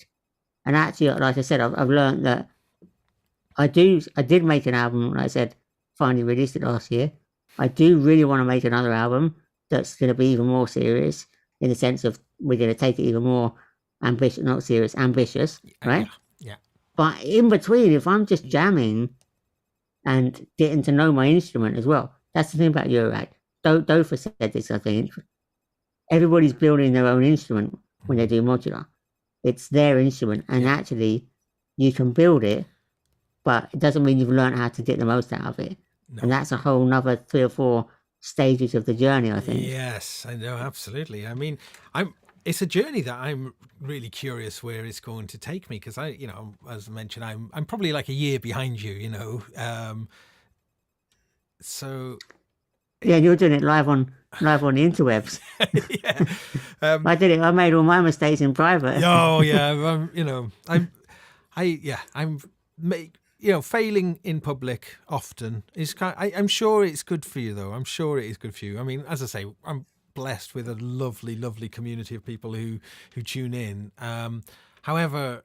And actually, like I said, I've learned that I did make an album, like I said, finally released it last year. I do really want to make another album that's going to be even more serious, in the sense of we're going to take it even more ambitious, not serious, ambitious, right? Yeah. But in between, if I'm just jamming and getting to know my instrument as well, that's the thing about Eurorack. Dofa said this, I think. Everybody's building their own instrument when they do modular. It's their instrument, and actually, you can build it, but it doesn't mean you've learned how to get the most out of it. No. And that's a whole nother 3 or 4 stages of the journey, I think. Yes, I know, absolutely. I mean, it's a journey that I'm really curious where it's going to take me, because as I mentioned, I'm probably like a year behind you, so yeah, you're doing it live on the interwebs. Yeah. I did it. I made all my mistakes in private. Oh yeah, failing in public often is I'm sure it's good for you, though. I'm sure it is good for you. I mean, as I say, I'm blessed with a lovely community of people who tune in. However,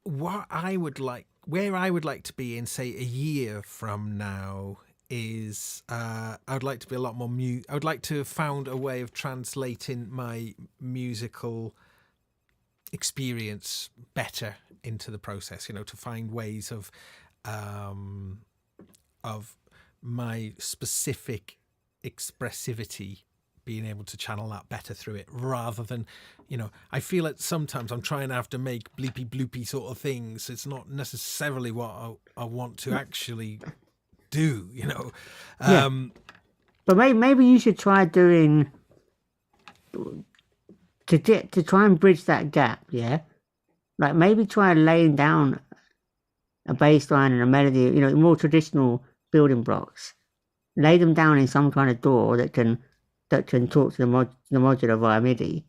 where I would like to be in, say, a year from now is I would like to be a lot more I would like to have found a way of translating my musical experience better into the process, to find ways of my specific expressivity being able to channel that better through it, rather than, I feel that sometimes I'm trying to have to make bleepy bloopy sort of things. It's not necessarily what I want to actually do, But maybe you should try doing, to try and bridge that gap, yeah? Like, maybe try laying down a bass line and a melody, you know, more traditional building blocks, lay them down in some kind of DAW that can talk to the modular via MIDI.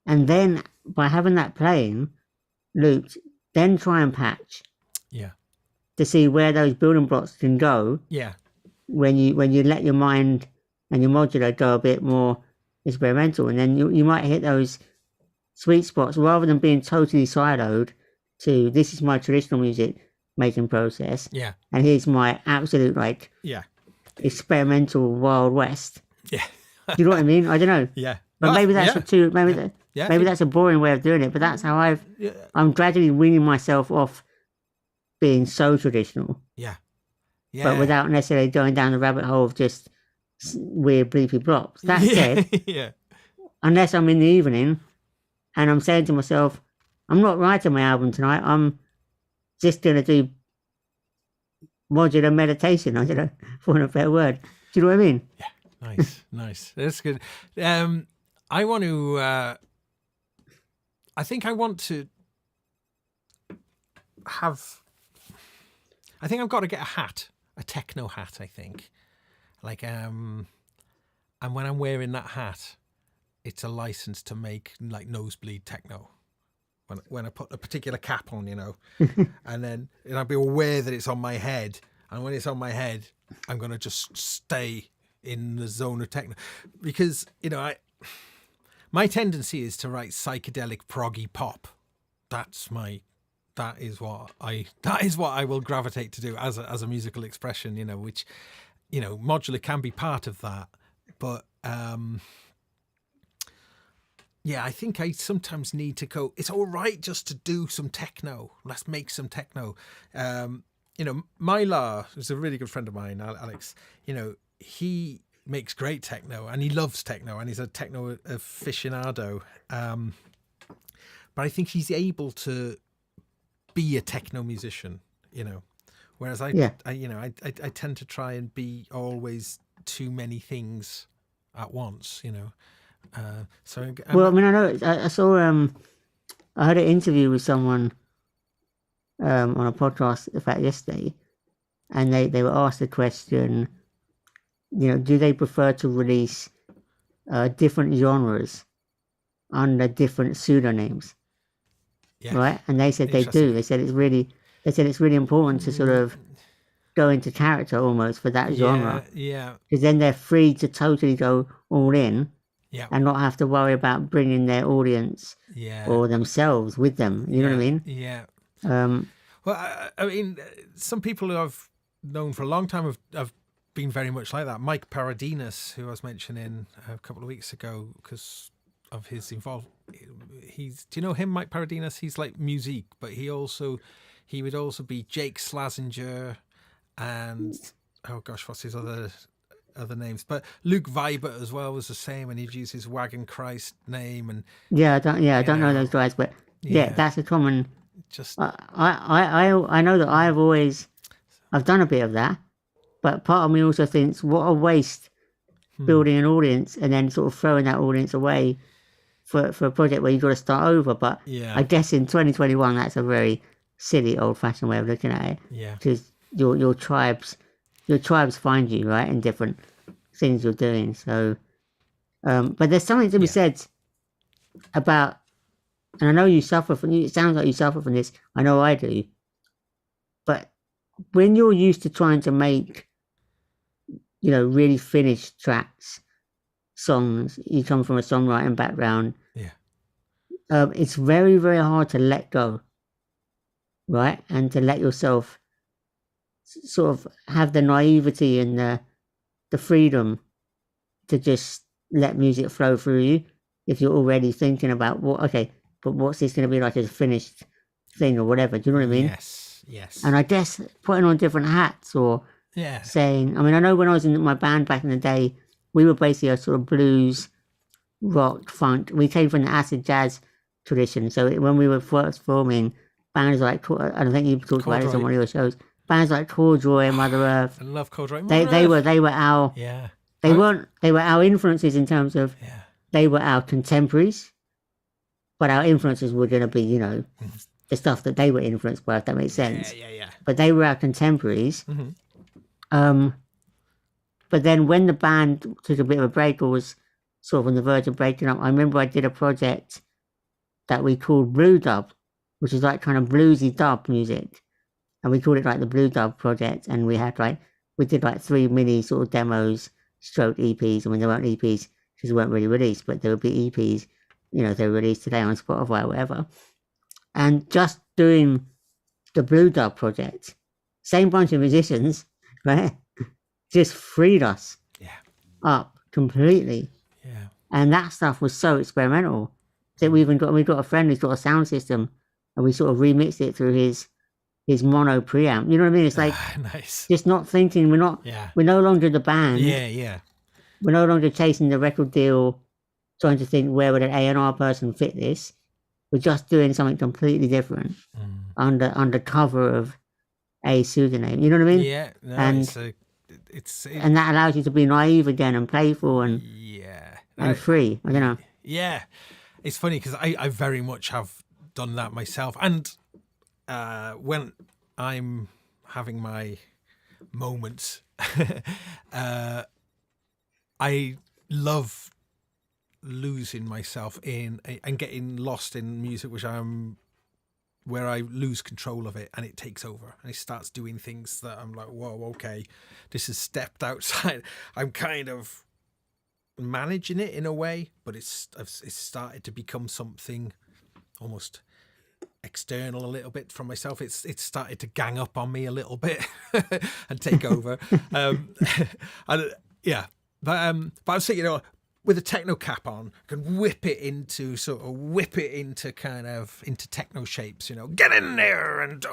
And then by having that playing looped, then try and patch. Yeah. To see where those building blocks can go. Yeah. When you let your mind and your modular go a bit more experimental, and then you might hit those sweet spots rather than being totally siloed to this is my traditional music making process. Yeah. And here's my absolute experimental Wild West. Yeah. Do you know what I mean? I don't know. Yeah. But maybe that's maybe that's a boring way of doing it, but that's how I'm gradually weaning myself off being so traditional. Yeah. Yeah. But without necessarily going down the rabbit hole of just weird bleepy blocks. That said, unless I'm in the evening and I'm saying to myself, I'm not writing my album tonight, I'm just going to do modular meditation, I don't know, for want of a better word. Do you know what I mean? Yeah, nice. That's good. I want to, I think I've got to get a hat, a techno hat, I think. And when I'm wearing that hat, it's a license to make like nosebleed techno. When I put a particular cap on, you know, and I'll be aware that it's on my head. And when it's on my head, I'm going to just stay in the zone of techno. Because, you know, my tendency is to write psychedelic proggy pop. That is what I will gravitate to do as a musical expression, you know, which, you know, modular can be part of that. But, I think I sometimes need to go, it's all right just to do some techno. Let's make some techno. You know, Mylar is a really good friend of mine, Alex. You know, he makes great techno and he loves techno and he's a techno aficionado. But I think he's able to be a techno musician, you know, whereas I tend to try and be always too many things at once, you know. I mean, I know I saw I had an interview with someone on a podcast, in fact, yesterday, and they were asked the question, you know, do they prefer to release different genres under different pseudonyms? Yeah. Right, and they said they do. They said it's really important to sort of go into character almost for that genre. Yeah. Because then they're free to totally go all in. Yeah. And not have to worry about bringing their audience or themselves with them. You know what I mean? Yeah. Well, I mean, some people who I've known for a long time have been very much like that. Mike Paradinas, who I was mentioning a couple of weeks ago because of his involvement. Do you know him, Mike Paradinas? He's like musique, but he would also be Jake Slazenger and, oh gosh, what's his other names, but Luke Vibert as well was the same, and he'd use his Wagon Christ name. And I don't know those guys, but that's a common. Just I know that I've done a bit of that, but part of me also thinks what a waste building an audience and then sort of throwing that audience away for a project where you've got to start over. But I guess in 2021 that's a very silly old-fashioned way of looking at it. Yeah, because your tribes find you, right, in different things you're doing. So, but there's something to be said about, and I know you suffer from, it sounds like you suffer from this, I know I do, but when you're used to trying to make, you know, really finished tracks, songs, you come from a songwriting background, it's very, very hard to let go, right, and to let yourself sort of have the naivety and the freedom to just let music flow through you if you're already thinking about but what's this going to be like as a finished thing or whatever. Do you know what I mean? Yes. And I guess putting on different hats or saying, I mean, I know when I was in my band back in the day, we were basically a sort of blues, rock, funk. We came from the acid jazz tradition. So when we were first forming, bands like, I don't think you talked about this on one of your shows, bands like Corduroy and Mother Earth. I love Corduroy. They were our they were our influences in terms of they were our contemporaries, but our influences were going to be, you know, the stuff that they were influenced by, if that makes sense. Yeah. But they were our contemporaries. But then when the band took a bit of a break or was sort of on the verge of breaking up, I remember I did a project that we called Blue Dub, which is like kind of bluesy dub music. And we called it like the Blue Dub Project. And we did like 3 mini sort of demos, stroke EPs. I mean, they weren't EPs because they weren't really released, but there would be EPs, they were released today on Spotify or whatever. And just doing the Blue Dub Project, same bunch of musicians, right? Just freed us up completely. Yeah. And that stuff was so experimental that we got a friend who's got a sound system, and we sort of remixed it through his mono preamp. You know what I mean? It's like nice. Just not thinking. We're no longer the band. Yeah. We're no longer chasing the record deal, trying to think where would an A&R person fit this. We're just doing something completely different under cover of a pseudonym. You know what I mean? Yeah. No, and and that allows you to be naive again and playful and free. I don't know. Yeah, it's funny because I very much have done that myself. And when I'm having my moments, I love losing myself in and getting lost in music, where I lose control of it and it takes over and it starts doing things that I'm like, whoa, okay, this has stepped outside. I'm kind of managing it in a way, but it's started to become something almost external a little bit from myself. It's started to gang up on me a little bit and take over. But I was thinking, with a techno cap on, I can whip it into kind of into techno shapes, get in there and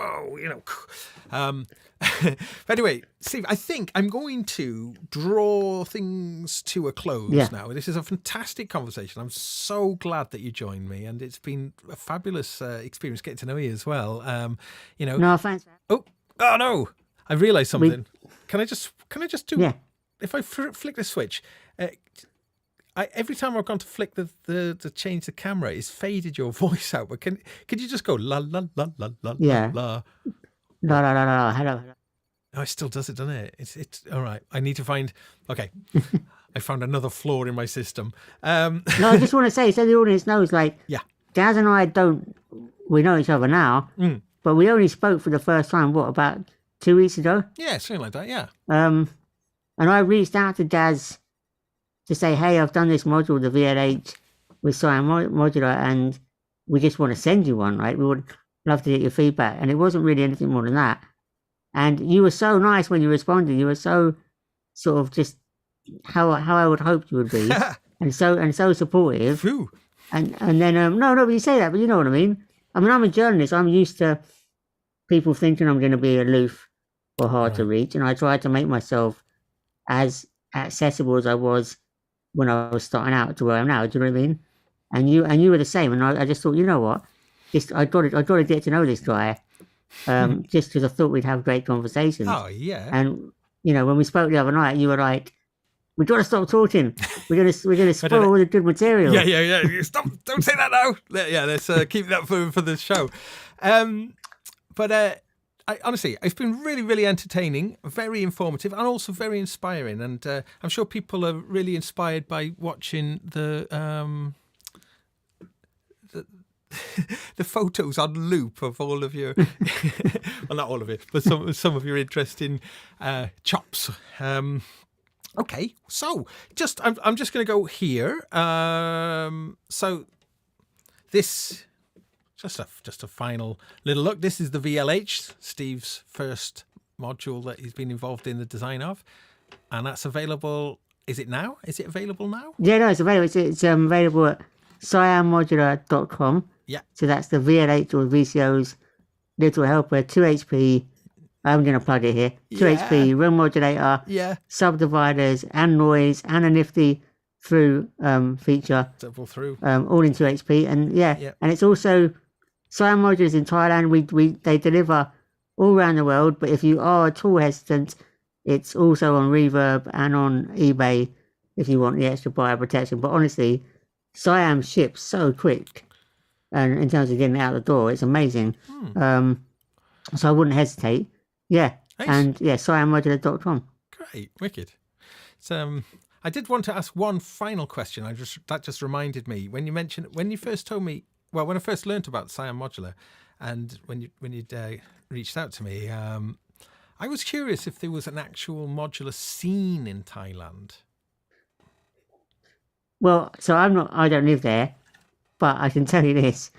but anyway, Steve, I think I'm going to draw things to a close now. This is a fantastic conversation. I'm so glad that you joined me, and it's been a fabulous experience getting to know you as well. No, thanks. Oh no! I realised something. Can I just do? Yeah. If I flick the switch, every time I've gone to flick the change the camera, it's faded your voice out. But could you just go la la la la la la? No. Hello. Oh, it still does it, doesn't it? It's all right. I need to find. Okay, I found another flaw in my system. No, I just want to say, so the audience knows, Daz and I we know each other now, but we only spoke for the first time. What, about 2 weeks ago? Yeah, something like that. Yeah. And I reached out to Daz to say, hey, I've done this module, the VLH, with Siam Modular, and we just want to send you one, right? We would love to get your feedback. And it wasn't really anything more than that. And you were so nice when you responded. You were so sort of just how I would hope you would be, and so supportive. Phew. And then no, but you say that, but you know what I mean. I mean, I'm a journalist. I'm used to people thinking I'm going to be aloof or hard to reach, and I try to make myself as accessible as I was when I was starting out to where I am now. Do you know what I mean? And you were the same. And I just thought, you know what? I got to get to know this guy. Just because I thought we'd have great conversations. Oh yeah. And when we spoke the other night, you were like, "We got to stop talking. We're gonna spoil all the good material." Yeah. Stop! Don't say that now. Yeah, let's keep that for the show. But honestly, it's been really, really entertaining, very informative, and also very inspiring. And I'm sure people are really inspired by watching the photos on loop of all of your, well, not all of it, but some of your interesting chops. Okay, so I'm just going to go here. So this. Just a final little look. This is the VLH, Steve's first module that he's been involved in the design of, and that's available. Is it now? Is it available now? Yeah, no, it's available. It's available at siammodular.com. Yeah. So that's the VLH or VCO's little helper, 2 HP. I'm going to plug it here. 2 HP room modulator. Yeah. Subdividers and noise and a nifty through feature. Double through. All in 2 HP, and and it's also. Siam Modulars in Thailand, they deliver all around the world, but if you are at all hesitant, it's also on Reverb and on eBay if you want the extra buyer protection. But honestly, Siam ships so quick. and in terms of getting it out the door, it's amazing. So I wouldn't hesitate. Yeah. Nice. And yeah, SiamModular.com. Great, wicked. So I did want to ask one final question. That just reminded me when you first told me. Well, when I first learnt about Siam Modular, and when you'd reached out to me, I was curious if there was an actual modular scene in Thailand. Well, so I don't live there, but I can tell you this: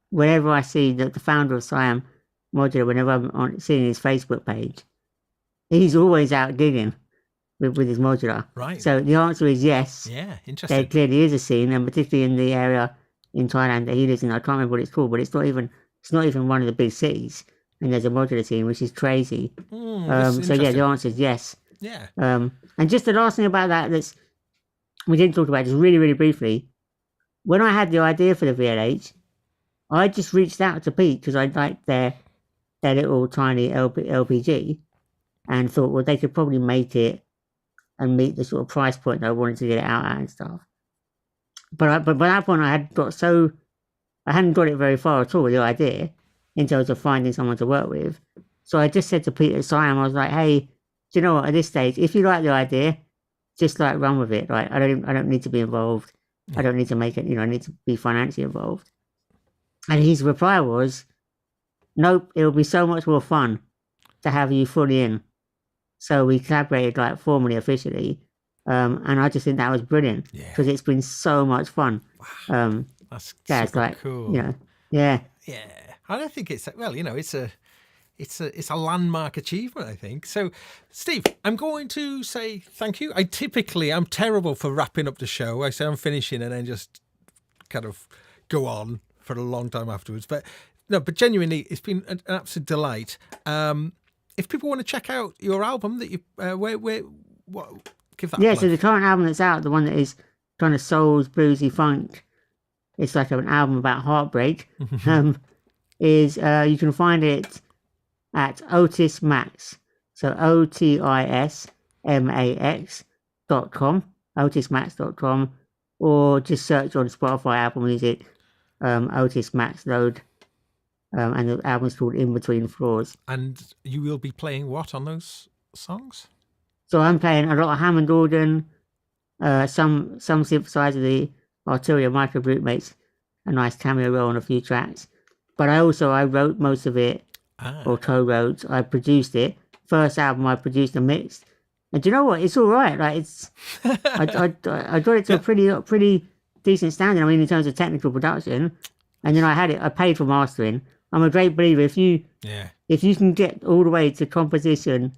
whenever I see the founder of Siam Modular, whenever I'm seeing his Facebook page, he's always out digging with his modular. Right. So the answer is yes. Yeah, interesting. There clearly is a scene, and particularly in the area in Thailand that he lives in. I can't remember what it's called, but it's not even one of the big cities. And there's a modular scene, which is crazy. So yeah, the answer is yes. Yeah. And just the last thing about that we didn't talk about just really, really briefly. When I had the idea for the VLH, I just reached out to Pete because I liked their little tiny LPG, and thought, well, they could probably make it and meet the sort of price point that I wanted to get it out at and stuff. But by that point, I hadn't got it very far at all with the idea in terms of finding someone to work with. So I just said to Peter at Siam, I was like, hey, do you know what? At this stage, if you like the idea, just like run with it. Right? I don't need to be involved. I don't need to make it. I need to be financially involved. And his reply was, nope. It'll be so much more fun to have you fully in. So we collaborated like formally, officially. And I just think that was brilliant because it's been so much fun. Wow. That's super like, cool. Yeah. I don't think it's it's a landmark achievement, I think. So, Steve, I'm going to say thank you. I'm terrible for wrapping up the show. I say I'm finishing and then just kind of go on for a long time afterwards. But genuinely, it's been an absolute delight. If people want to check out your album that you give that. Yeah, so the current album that's out, the one that is kind of souls, bluesy funk, it's like an album about heartbreak. Is you can find it at Otis Max, so OTISMAX.com, otismax.com, or just search on Spotify, Apple Music, Otis Max Load, and the album's called In Between Floors. And you will be playing what on those songs? So I'm playing a lot of Hammond organ, some synthesizer, the Arturia Micro Brute makes a nice cameo role on a few tracks. But I wrote most of it, or co-wrote. I produced it. First album I produced and mixed. And do you know what? It's all right. Like I got it to a pretty decent standard. I mean, in terms of technical production. And then I paid for mastering. I'm a great believer. If you can get all the way to composition,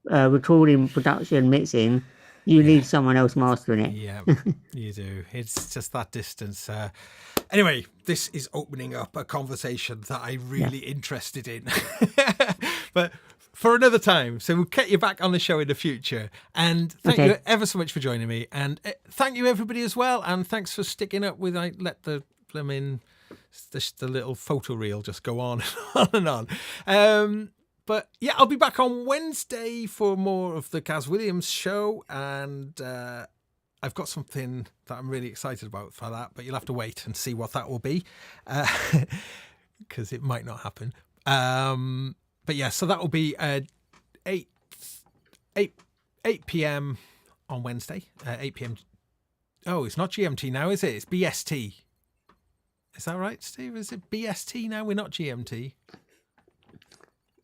recording, production, mixing, you need someone else mastering it. Yeah, you do. It's just that distance. Anyway, this is opening up a conversation that I'm really interested in. But for another time. So we'll get you back on the show in the future. And thank you ever so much for joining me. And thank you, everybody, as well. And thanks for sticking up with I let the little photo reel just go on and on and on. But yeah, I'll be back on Wednesday for more of the Kaz Williams show. And I've got something that I'm really excited about for that, but you'll have to wait and see what that will be, because it might not happen. But yeah, so that will be 8 p.m. on Wednesday. 8 p.m. Oh, it's not GMT now, is it? It's BST. Is that right, Steve? Is it BST now? We're not GMT.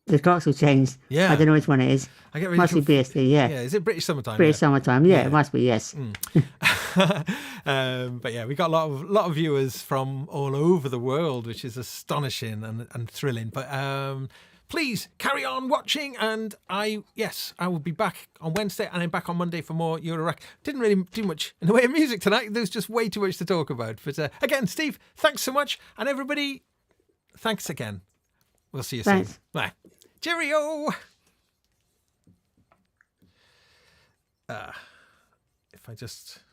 The clocks will change. Yeah. I don't know which one it is. I get really must be BST, yeah. Yeah, is it British Summertime? British Summertime, yeah, it must be, yes. But yeah, we got a lot of viewers from all over the world, which is astonishing and thrilling. But please carry on watching, and I will be back on Wednesday, and I'm back on Monday for more Eurorack. Didn't really do much in the way of music tonight. There's just way too much to talk about. But again, Steve, thanks so much, and everybody, thanks again. We'll see you soon. Bye. Cheerio! If I just